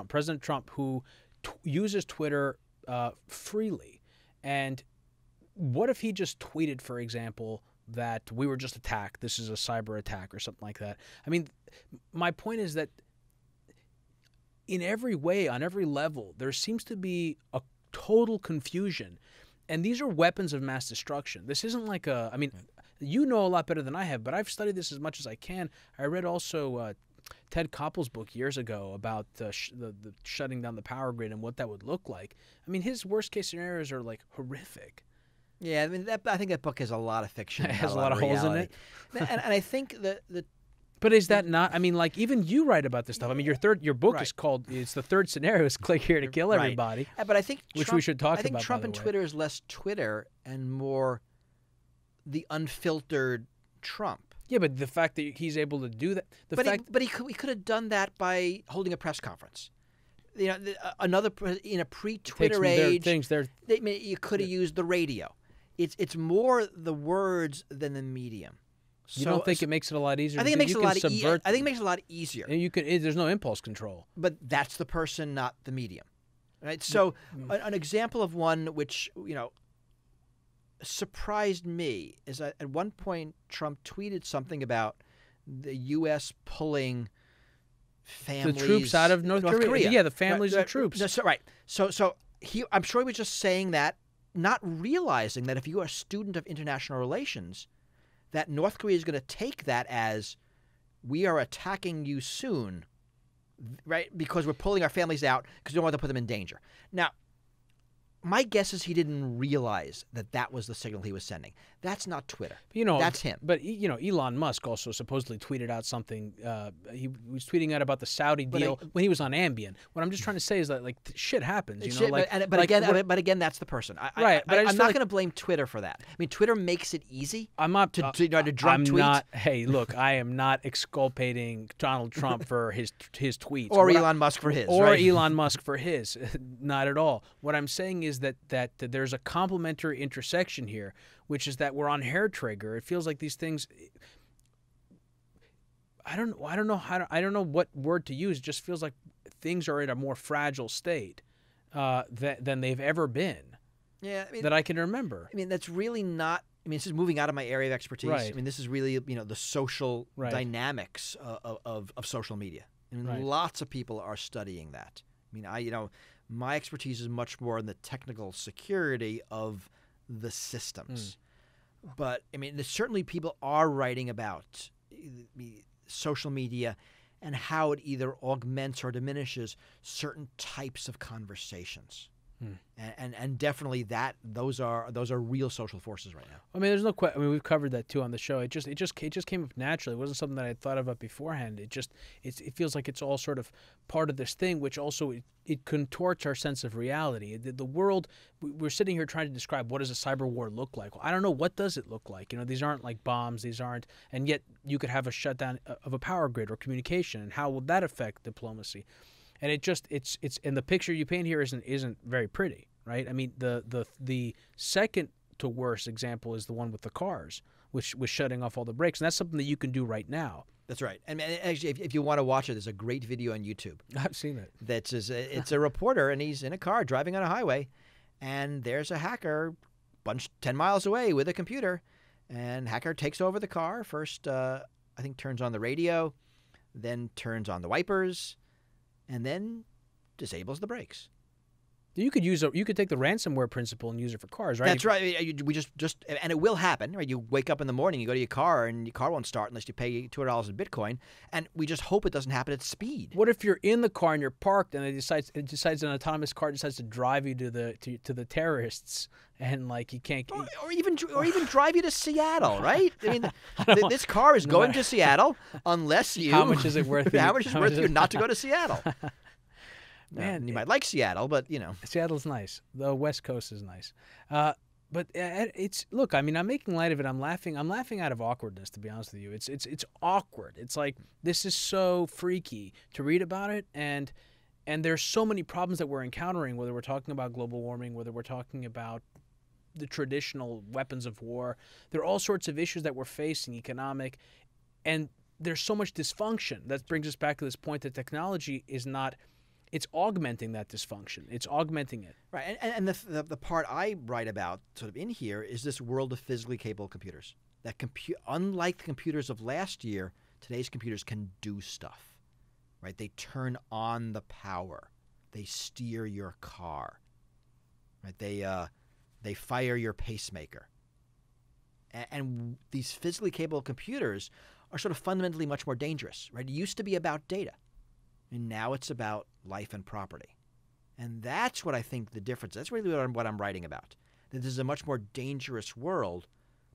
President Trump, who uses Twitter freely. And what if he just tweeted, for example, that we were just attacked, this is a cyber attack or something like that? I mean, my point is that in every way, on every level, there seems to be a total confusion. And these are weapons of mass destruction. This isn't like you know a lot better than I have, but I've studied this as much as I can. I read also Ted Koppel's book years ago about the shutting down the power grid and what that would look like. I mean, his worst case scenarios are like horrific. Yeah, I mean, I think that book has a lot of fiction. It has a lot of holes in it. and I think that But is that not? I mean, like even you write about this stuff. I mean, your book right, is called. It's the third scenario is click here to kill everybody. Right. But I think we should talk about. I think Trump and Twitter is less Twitter and more the unfiltered Trump. Yeah, but the fact that he's able to do that, But he could have done that by holding a press conference. You know, in a pre-Twitter age, you could have used the radio. It's more the words than the medium. You don't think it makes it a lot easier? I think it makes it a lot. I think it makes it a lot easier. And you can. There's no impulse control. But that's the person, not the medium, right? So an example of one which surprised me is that at one point Trump tweeted something about the U.S. pulling families, the troops out of North Korea. Yeah, the families of troops. Right. So I'm sure he was just saying that, not realizing that if you are a student of international relations, that North Korea is going to take that as we are attacking you soon, right? Because we're pulling our families out because we don't want to put them in danger. Now, my guess is he didn't realize that was the signal he was sending. That's not Twitter. That's him. But Elon Musk also supposedly tweeted out something. He was tweeting out about the Saudi deal when he was on Ambien. What I'm just trying to say is that shit happens. But again, that's the person. Right. But I'm not going to blame Twitter for that. I mean, Twitter makes it easy. I'm not to drop tweets. Hey, look, I am not exculpating Donald Trump for his tweets or Elon Musk for his. Or Elon Musk for his. Not at all. What I'm saying is that there's a complementary intersection here, which is that we're on hair trigger. It feels like these things. I don't know what word to use. It just feels like things are in a more fragile state than they've ever been. Yeah, that I can remember. I mean, that's really not. I mean, this is moving out of my area of expertise. Right. I mean, this is really the social dynamics of social media. I mean, lots of people are studying that. I mean, my expertise is much more in the technical security of the systems. But, I mean, certainly people are writing about social media and how it either augments or diminishes certain types of conversations. And definitely those are real social forces right now. I mean, there's no question. I mean, we've covered that too on the show. It just came up naturally. It wasn't something that I had thought about beforehand. It feels like it's all sort of part of this thing, which also it contorts our sense of reality. The world, we're sitting here trying to describe what does a cyber war look like. Well, I don't know, what does it look like? These aren't like bombs. These aren't, and yet you could have a shutdown of a power grid or communication, and how will that affect diplomacy? And it's and the picture you paint here isn't very pretty, right? I mean, the second to worst example is the one with the cars, which was shutting off all the brakes, and that's something that you can do right now. That's right. And actually, if you want to watch it, there's a great video on YouTube. I've seen it. It's a reporter, and he's in a car driving on a highway, and there's a hacker 10 miles away with a computer, and hacker takes over the car. First, I think turns on the radio, then turns on the wipers, and then disables the brakes. You could take the ransomware principle and use it for cars, right? That's right. We just and it will happen, right? You wake up in the morning, you go to your car, and your car won't start unless you pay $200 in Bitcoin, and we just hope it doesn't happen at speed. What if you're in the car and you're parked, and it decides an autonomous car decides to drive you to the terrorists, and you can't, or even drive you to Seattle, right? I mean, this car is going to Seattle unless you. How much is it worth? How much is it worth you not to go to Seattle? Man, you might like Seattle, but Seattle's nice. The West Coast is nice, but look. I mean, I'm making light of it. I'm laughing. I'm laughing out of awkwardness, to be honest with you. It's awkward. It's like, this is so freaky to read about it, and there's so many problems that we're encountering. Whether we're talking about global warming, whether we're talking about the traditional weapons of war, there are all sorts of issues that we're facing, economic, and there's so much dysfunction. That brings us back to this point that technology is not. It's augmenting that dysfunction. It's augmenting it. Right, and the part I write about sort of in here is this world of physically capable computers. That unlike the computers of last year, today's computers can do stuff. Right, they turn on the power. They steer your car. Right, they fire your pacemaker. And these physically capable computers are sort of fundamentally much more dangerous. Right, it used to be about data. And now it's about life and property. And that's what I think the difference is. That's really what I'm writing about. That this is a much more dangerous world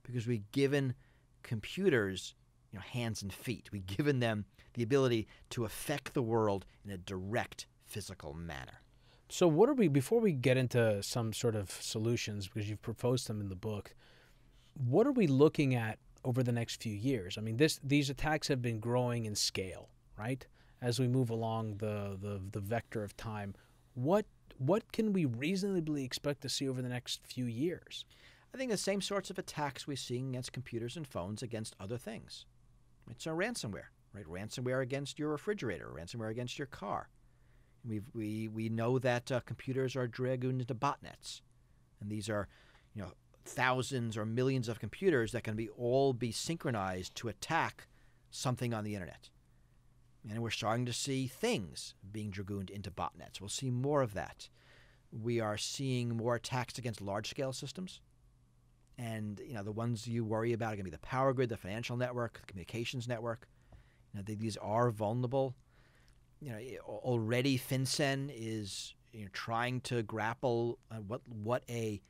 because we've given computers hands and feet. We've given them the ability to affect the world in a direct physical manner. So before we get into some sort of solutions, because you've proposed them in the book, what are we looking at over the next few years? I mean, these attacks have been growing in scale, right? As we move along the vector of time, what can we reasonably expect to see over the next few years? I think the same sorts of attacks we're seeing against computers and phones against other things. It's a ransomware, right? Ransomware against your refrigerator, ransomware against your car. We know that computers are dragooned into botnets, and these are, thousands or millions of computers that can all be synchronized to attack something on the internet. And we're starting to see things being dragooned into botnets. We'll see more of that. We are seeing more attacks against large-scale systems. And, the ones you worry about are going to be the power grid, the financial network, the communications network. These are vulnerable. Already FinCEN is trying to grapple what a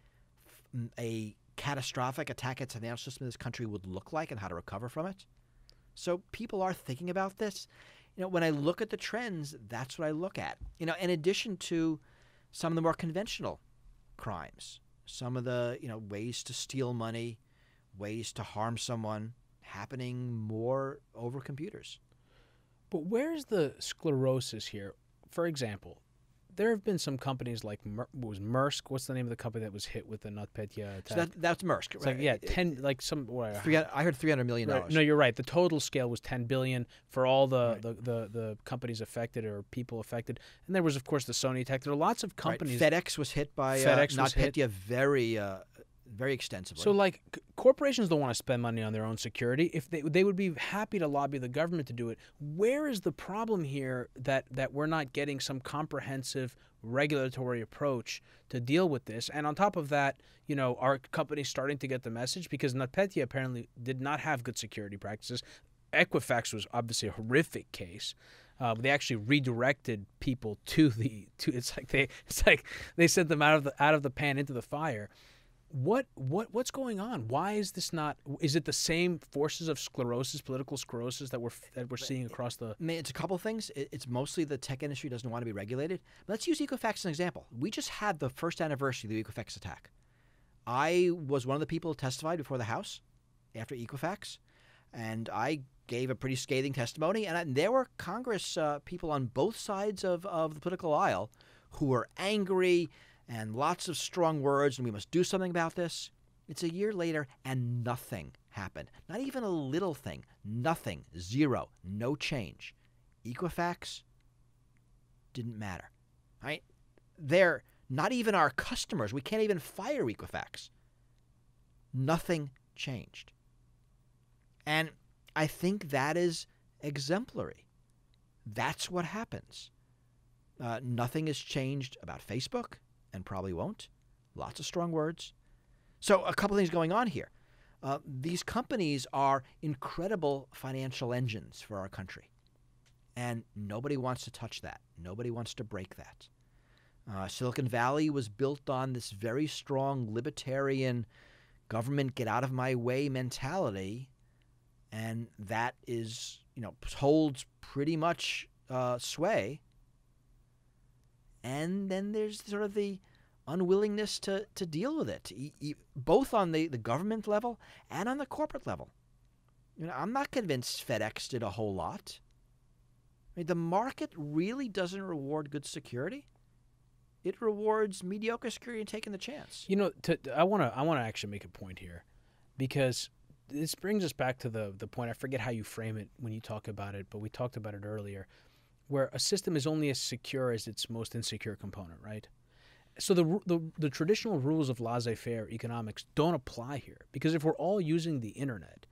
catastrophic attack against the financial system in this country would look like and how to recover from it. So people are thinking about this. When I look at the trends, that's what I look at. In addition to some of the more conventional crimes, some of the ways to steal money, ways to harm someone, happening more over computers. But where's the sclerosis here? For example, there have been some companies like Maersk. What's the name of the company that was hit with the NotPetya attack? So that's Maersk, It's right? like, yeah, 10, like some. What, I heard $300 million. Right. No, you're right. The total scale was 10 billion for all the companies affected or people affected, and there was of course the Sony attack. There are lots of companies. Right. FedEx was hit by NotPetya very extensively. So, like, corporations don't want to spend money on their own security. If they would be happy to lobby the government to do it. Where is the problem here that we're not getting some comprehensive regulatory approach to deal with this? And on top of that, are companies starting to get the message? Because NotPetya apparently did not have good security practices. Equifax was obviously a horrific case. They actually redirected people to it's like they sent them out of the pan into the fire. What's going on? Why is this not? Is it the same forces of sclerosis, political sclerosis that we're seeing across the? It's a couple of things. It's mostly the tech industry doesn't want to be regulated. Let's use Equifax as an example. We just had the first anniversary of the Equifax attack. I was one of the people who testified before the House after Equifax, and I gave a pretty scathing testimony. And there were Congress people on both sides of the political aisle who were angry and lots of strong words, and we must do something about this. It's a year later, and nothing happened. Not even a little thing. Nothing. Zero. No change. Equifax didn't matter. Right? They're not even our customers. We can't even fire Equifax. Nothing changed. And I think that is exemplary. That's what happens. Nothing has changed about Facebook, and probably won't. Lots of strong words. So a couple things going on here. These companies are incredible financial engines for our country. And nobody wants to touch that. Nobody wants to break that. Silicon Valley was built on this very strong libertarian government get-out-of-my-way mentality. And that is, holds pretty much sway. And then there's sort of the unwillingness to deal with it, both on the government level and on the corporate level. I'm not convinced FedEx did a whole lot. I mean, the market really doesn't reward good security. It rewards mediocre security and taking the chance. I want to actually make a point here, because this brings us back to the point. I forget how you frame it when you talk about it, but we talked about it earlier, where a system is only as secure as its most insecure component, right? So the traditional rules of laissez-faire economics don't apply here, because if we're all using the internet,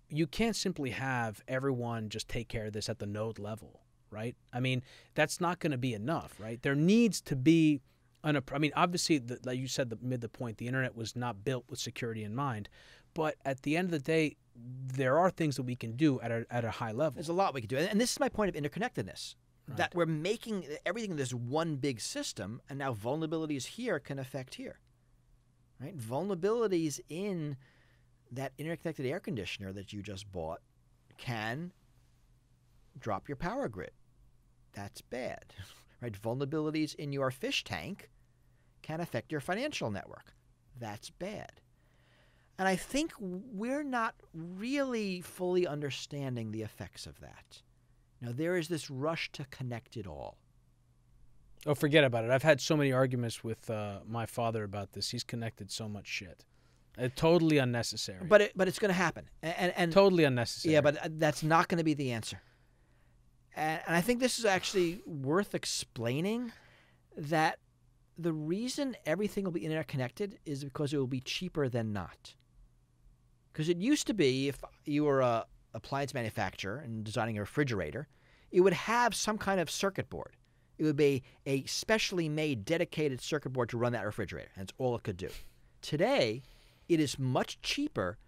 you can't simply have everyone just take care of this at the node level, right? I mean, that's not going to be enough, right? There needs to be obviously, like you said, the point, the internet was not built with security in mind, but at the end of the day, there are things that we can do at a high level. There's a lot we can do, and this is my point of interconnectedness. Right. That we're making everything this one big system, and now vulnerabilities here can affect here. Right? Vulnerabilities in that interconnected air conditioner that you just bought can drop your power grid. That's bad. Right? Vulnerabilities in your fish tank can affect your financial network. That's bad. And I think we're not really fully understanding the effects of that. There is this rush to connect it all. Oh, forget about it. I've had so many arguments with my father about this. He's connected so much shit. Totally unnecessary. But it's going to happen. And totally unnecessary. Yeah, but that's not going to be the answer. And I think this is actually worth explaining, that the reason everything will be interconnected is because it will be cheaper than not. Because it used to be, if you were a appliance manufacturer and designing a refrigerator, it would have some kind of circuit board. It would be a specially made, dedicated circuit board to run that refrigerator. And that's all it could do. Today, it is much cheaper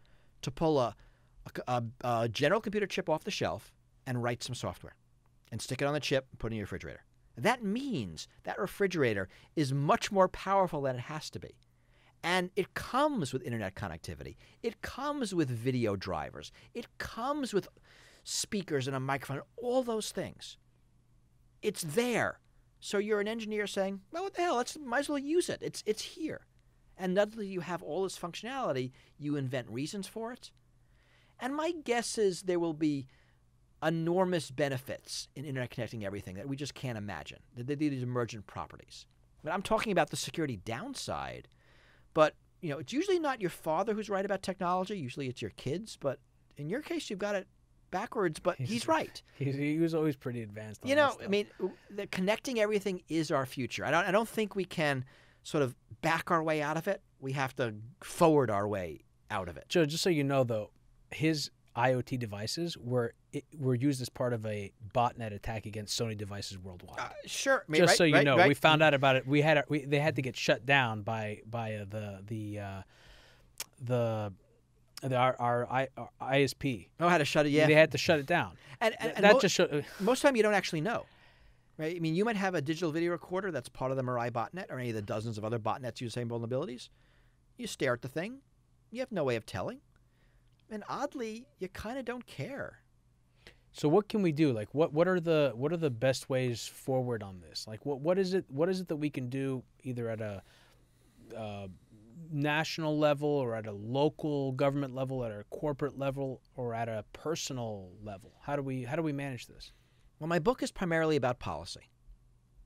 to pull a general computer chip off the shelf and write some software and stick it on the chip and put it in your refrigerator. That means that refrigerator is much more powerful than it has to be. And it comes with internet connectivity. It comes with video drivers. It comes with speakers and a microphone, all those things. It's there. So you're an engineer saying, well, what the hell? Might as well use it. It's here. And not that you have all this functionality, you invent reasons for it. And my guess is there will be enormous benefits in internet connecting everything that we just can't imagine. These emergent properties. But I'm talking about the security downside. But, it's usually not your father who's right about technology. Usually it's your kids. But in your case, you've got it backwards, but he's right. He was always pretty advanced on this stuff. I mean, connecting everything is our future. I don't think we can sort of back our way out of it. We have to forward our way out of it. Joe, just so you know, though, his IoT devices were used as part of a botnet attack against Sony devices worldwide. Sure, just so you know, right. We found out about it. They had to get shut down by our ISP. Oh, how to shut it? Yeah, they had to shut it down. And that just showed. Most of the time, you don't actually know, right? I mean, you might have a digital video recorder that's part of the Mirai botnet or any of the dozens of other botnets use the same vulnerabilities. You stare at the thing, you have no way of telling, and oddly, you kind of don't care. So what can we do? Like, what are the best ways forward on this? Like, what is it that we can do either at a national level or at a local government level, at a corporate level, or at a personal level? How do we manage this? Well, my book is primarily about policy,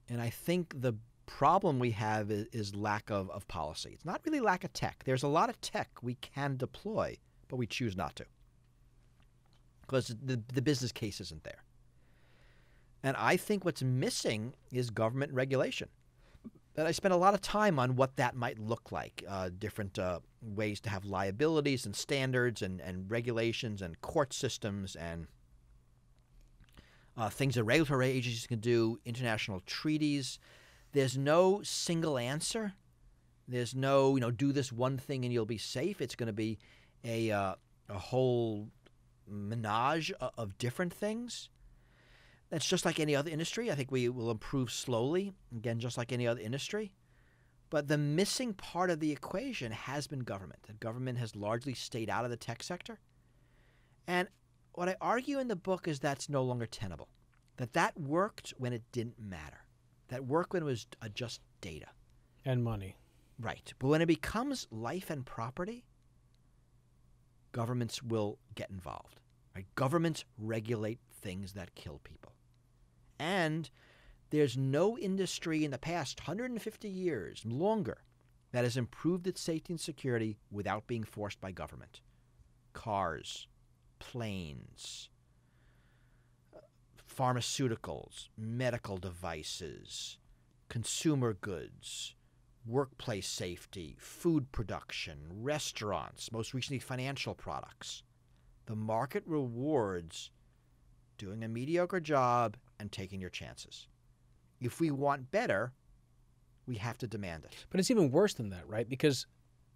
and I think the problem we have is lack of policy. It's not really lack of tech. There's a lot of tech we can deploy, but we choose not to because the business case isn't there. And I think what's missing is government regulation. And I spent a lot of time on what that might look like, different ways to have liabilities and standards and regulations and court systems and things that regulatory agencies can do, international treaties. There's no single answer. There's no, do this one thing and you'll be safe. It's going to be a whole menage of different things. That's just like any other industry. I think we will improve slowly, again, just like any other industry. But the missing part of the equation has been government. The government has largely stayed out of the tech sector. And what I argue in the book is that's no longer tenable. That worked when it didn't matter. That worked when it was just data. And money. Right. But when it becomes life and property, governments will get involved. Right? Governments regulate things that kill people. And there's no industry in the past 150 years, longer, that has improved its safety and security without being forced by government. Cars, planes, pharmaceuticals, medical devices, consumer goods, workplace safety, food production, restaurants, most recently financial products. The market rewards doing a mediocre job and taking your chances. If we want better, we have to demand it. But it's even worse than that, right? Because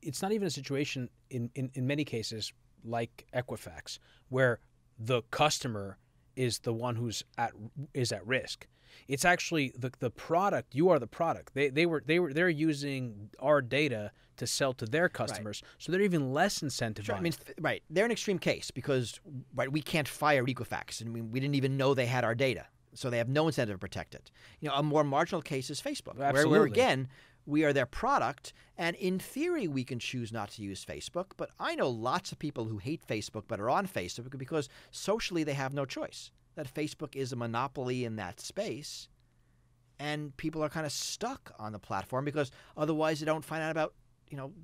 it's not even a situation in many cases like Equifax where the customer is the one who's at risk. It's actually the product. You are the product. They're using our data to sell to their customers, right. So they're even less incentivized. Sure. I mean, right? They're an extreme case because we can't fire Equifax, and we didn't even know they had our data, so they have no incentive to protect it. A more marginal case is Facebook, where again We are their product, and in theory, we can choose not to use Facebook. But I know lots of people who hate Facebook but are on Facebook because socially they have no choice. That Facebook is a monopoly in that space, and people are kind of stuck on the platform because otherwise they don't find out about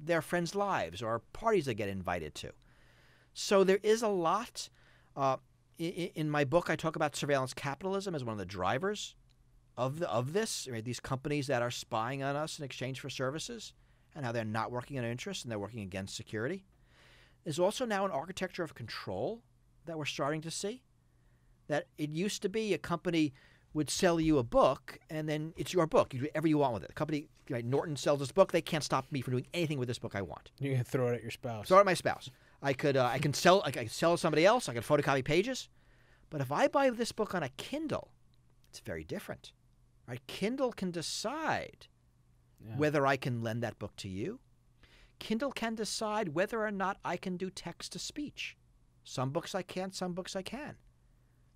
their friends' lives or parties they get invited to. So there is a lot. In my book, I talk about surveillance capitalism as one of the drivers of this, right? These companies that are spying on us in exchange for services and how they're not working in our interest and they're working against security. There's also now an architecture of control that we're starting to see. That it used to be a company would sell you a book and then it's your book. You do whatever you want with it. The company, right, Norton sells this book. They can't stop me from doing anything with this book I want. You can throw it at your spouse. Throw it at my spouse. I can sell to somebody else. I can photocopy pages. But if I buy this book on a Kindle, it's very different. Right? Kindle can decide whether I can lend that book to you. Kindle can decide whether or not I can do text to speech. Some books I can't, some books I can.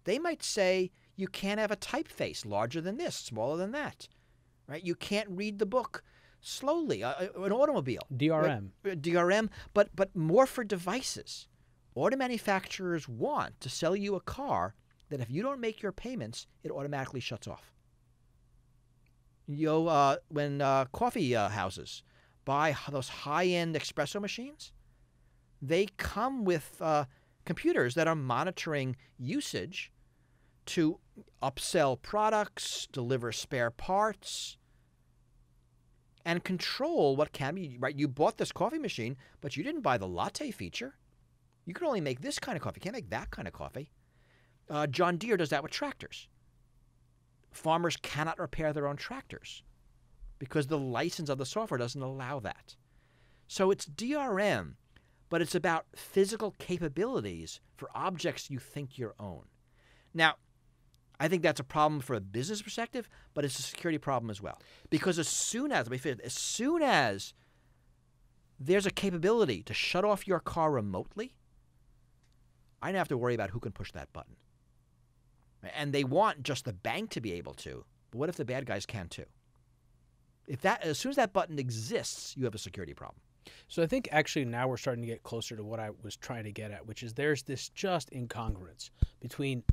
They might say you can't have a typeface larger than this, smaller than that. Right? You can't read the book slowly. An automobile. DRM. Right? DRM, but more for devices. Auto manufacturers want to sell you a car that if you don't make your payments, it automatically shuts off. When coffee houses buy those high-end espresso machines, they come with computers that are monitoring usage to upsell products, deliver spare parts, and control what can be, right? You bought this coffee machine, but you didn't buy the latte feature. You can only make this kind of coffee. You can't make that kind of coffee. John Deere does that with tractors. Farmers cannot repair their own tractors because the license of the software doesn't allow that. So it's DRM, but it's about physical capabilities for objects you think you own. Now, I think that's a problem from a business perspective, but it's a security problem as well. Because as soon as there's a capability to shut off your car remotely, I don't have to worry about who can push that button. And they want just the bank to be able to, but what if the bad guys can too? As soon as that button exists, you have a security problem. So I think actually now we're starting to get closer to what I was trying to get at, which is there's this just incongruence between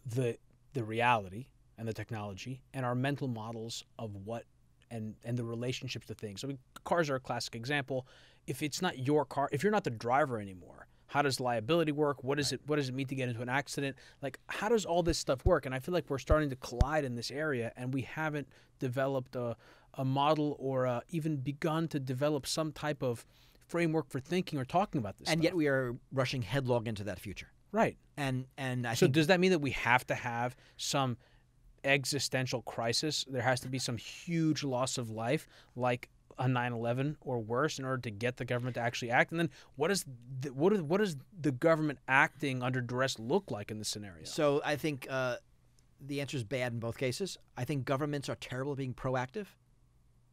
the reality and the technology and our mental models of what and the relationships to things. So cars are a classic example. If it's not your car, if you're not the driver anymore, how does liability work? What does it mean to get into an accident? Like, how does all this stuff work? And I feel like we're starting to collide in this area, and we haven't developed a model or even begun to develop some type of framework for thinking or talking about this and stuff. Yet we are rushing headlong into that future. Right. And I so think, does that mean that we have to have some existential crisis? There has to be some huge loss of life, like a 9/11 or worse, in order to get the government to actually act? And then what does the government acting under duress look like in this scenario? So I think the answer is bad in both cases. I think governments are terrible at being proactive.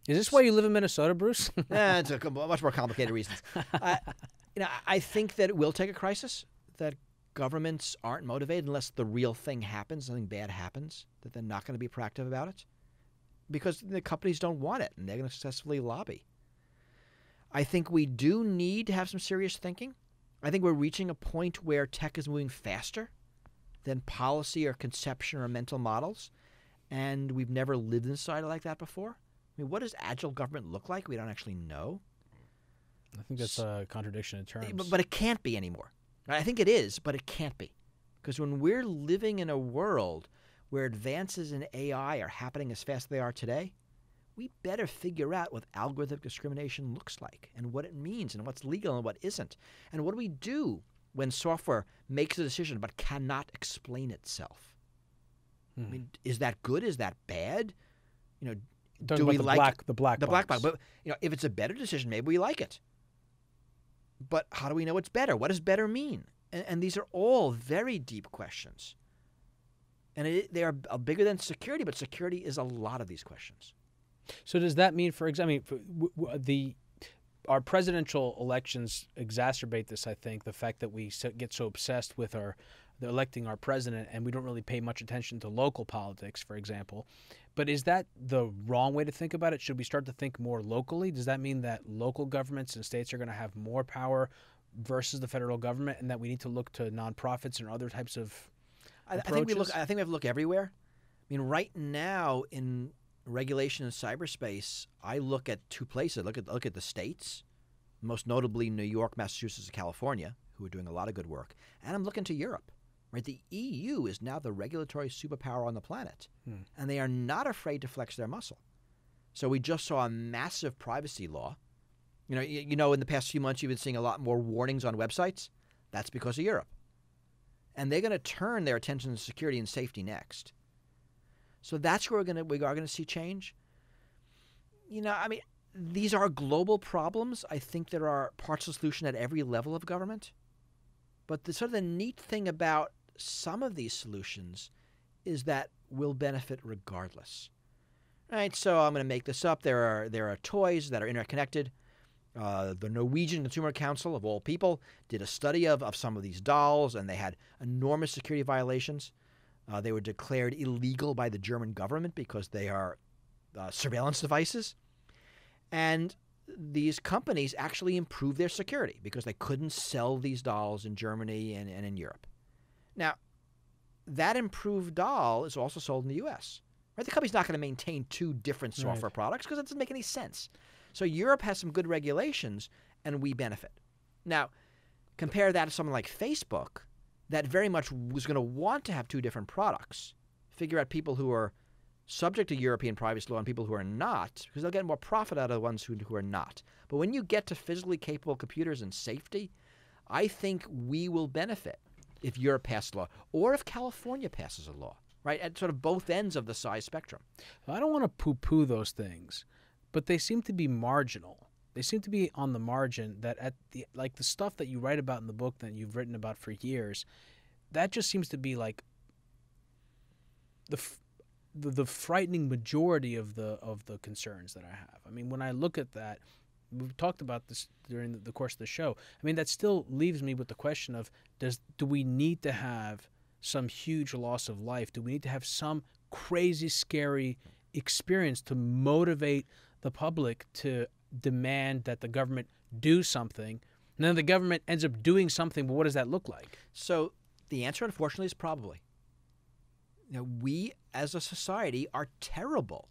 Is this why you live in Minnesota, Bruce? It's a much more complicated reasons. I think that it will take a crisis, that governments aren't motivated unless the real thing happens, something bad happens, that they're not going to be proactive about it because the companies don't want it and they're going to successfully lobby. I think we do need to have some serious thinking. I think we're reaching a point where tech is moving faster than policy or conception or mental models, and we've never lived inside like that before. I mean, what does agile government look like? We don't actually know. I think that's a contradiction in terms. But it can't be anymore. I think it is, but it can't be. Because when we're living in a world where advances in AI are happening as fast as they are today, we better figure out what algorithmic discrimination looks like and what it means and what's legal and what isn't. And what do we do when software makes a decision but cannot explain itself? I mean, is that good? Is that bad? Do we like the black box? But if it's a better decision, maybe we like it. But how do we know it's better? What does better mean? And these are all very deep questions. And they are bigger than security, but security is a lot of these questions. So does that mean, for example, our presidential elections exacerbate this, I think, the fact that we get so obsessed with electing our president and we don't really pay much attention to local politics, for example. But is that the wrong way to think about it? Should we start to think more locally? Does that mean that local governments and states are going to have more power versus the federal government, and that we need to look to nonprofits and other types of approaches? I think we have to look everywhere. I mean, right now in regulation in cyberspace, I look at two places. Look at the states, most notably New York, Massachusetts, and California, who are doing a lot of good work, and I'm looking to Europe. Right, the EU is now the regulatory superpower on the planet, and they are not afraid to flex their muscle. So we just saw a massive privacy law. You know, in the past few months, you've been seeing a lot more warnings on websites. That's because of Europe, and they're going to turn their attention to security and safety next. So that's where we are going to see change. You know, I mean, these are global problems. I think there are parts of the solution at every level of government, but the sort of the neat thing about some of these solutions is that we'll benefit regardless. Right, so I'm going to make this up. There are toys that are interconnected. The Norwegian Consumer Council, of all people, did a study of some of these dolls, and they had enormous security violations. They were declared illegal by the German government because they are surveillance devices. And these companies actually improved their security because they couldn't sell these dolls in Germany and in Europe. Now, that improved doll is also sold in the U.S. Right? The company's not going to maintain two different software products because it doesn't make any sense. So Europe has some good regulations, and we benefit. Now, compare that to someone like Facebook that very much was going to want to have two different products. Figure out people who are subject to European privacy law and people who are not, because they'll get more profit out of the ones who are not. But when you get to physically capable computers and safety, I think we will benefit if Europe passes a law or if California passes a law, right, at sort of both ends of the size spectrum. I don't want to poo-poo those things, but they seem to be marginal. They seem to be on the margin that the stuff that you write about in the book that you've written about for years, that just seems to be like the frightening majority of the concerns that I have. I mean, when I look at that, we've talked about this during the course of the show. I mean, that still leaves me with the question of do we need to have some huge loss of life? Do we need to have some crazy, scary experience to motivate the public to demand that the government do something? And then the government ends up doing something, but what does that look like? So the answer, unfortunately, is probably. You know, we as a society are terrible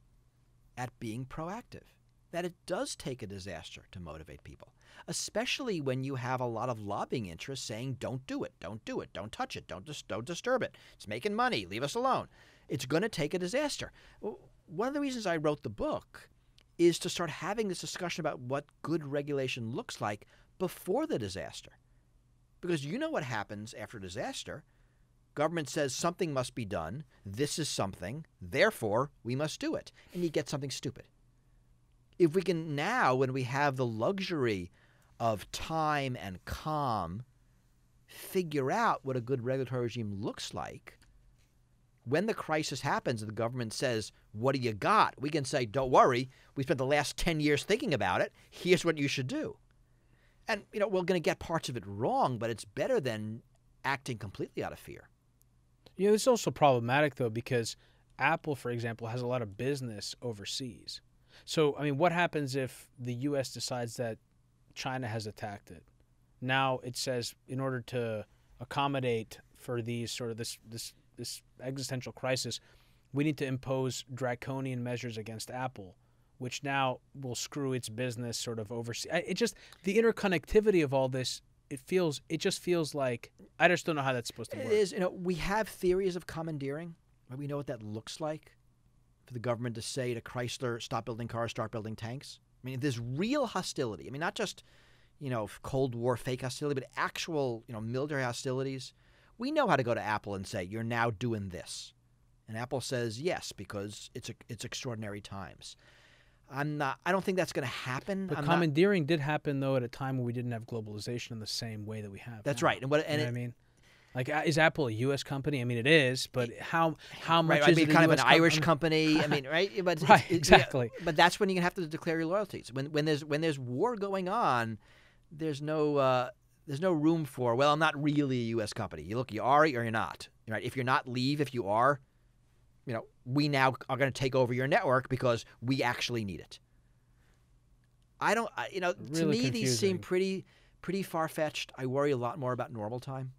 at being proactive. That it does take a disaster to motivate people, especially when you have a lot of lobbying interests saying, don't do it, don't do it, don't touch it, don't disturb it. It's making money, leave us alone. It's going to take a disaster. One of the reasons I wrote the book is to start having this discussion about what good regulation looks like before the disaster. Because you know what happens after a disaster. Government says something must be done. This is something. Therefore, we must do it. And you get something stupid. If we can now, when we have the luxury of time and calm, figure out what a good regulatory regime looks like, when the crisis happens and the government says, what do you got? We can say, don't worry. We spent the last 10 years thinking about it. Here's what you should do. And, you know, we're going to get parts of it wrong, but it's better than acting completely out of fear. You know, it's also problematic, though, because Apple, for example, has a lot of business overseas. So, I mean, what happens if the U.S. decides that China has attacked it? Now it says in order to accommodate for these sort of this existential crisis, we need to impose draconian measures against Apple, which now will screw its business sort of overseas. It just, the interconnectivity of all this, it just feels like, I just don't know how that's supposed to work. It is, you know, we have theories of commandeering. We know what that looks like. For the government to say to Chrysler, stop building cars, start building tanks. I mean, there's real hostility. I mean, not just, you know, Cold War fake hostility, but actual, you know, military hostilities. We know how to go to Apple and say, you're now doing this. And Apple says yes, because it's extraordinary times. I don't think that's going to happen. But commandeering did happen, though, at a time when we didn't have globalization in the same way that we have. That's now. right. And what I mean? Like, is Apple a U.S. company? I mean, it is, but how much right, is it kind of US an Irish company? I mean, right? But right, exactly. Yeah, but that's when you have to declare your loyalties. When there's war going on, there's no room for, well, I'm not really a U.S. company. You look, you are or you're not. Right? If you're not, leave. If you are, we now are going to take over your network because we actually need it. I don't, to Really me, these seem confusing. pretty far-fetched. I worry a lot more about normal time.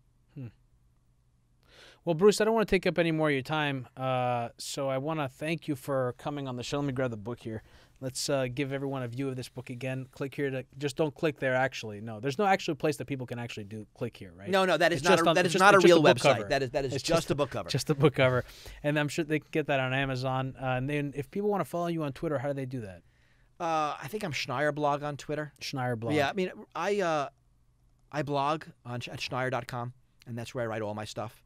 Well, Bruce, I don't want to take up any more of your time, so I want to thank you for coming on the show. Let me grab the book here. Let's give everyone a view of this book again. Click here to just don't click there. Actually, no, there's no actual place that people can actually click here, right? No, that is It's not just a, on- that it's is just- not a it's just real book website. cover. That is It's just a book cover. Just the book cover, and I'm sure they can get that on Amazon. And then, if people want to follow you on Twitter, how do they do that? I think I'm Schneier blog on Twitter. Schneier blog. Yeah, I mean, I blog at Schneier.com, and that's where I write all my stuff.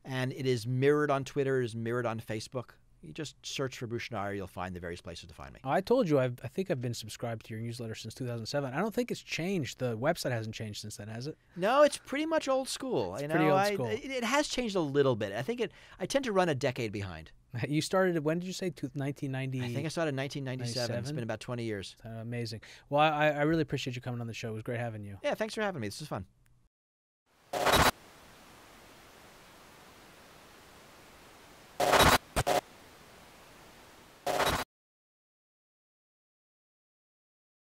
And it is mirrored on Twitter. It is mirrored on Facebook. You just search for Bruce Schneier, you'll find the various places to find me. I told you, I think I've been subscribed to your newsletter since 2007. I don't think it's changed. The website hasn't changed since then, has it? No, it's pretty much old school. It's pretty old school. It has changed a little bit. I tend to run a decade behind. You started, when did you say, 1990? I think I started in 1997. It's 97? been about 20 years. Amazing. Well, I really appreciate you coming on the show. It was great having you. Yeah, thanks for having me. This is fun.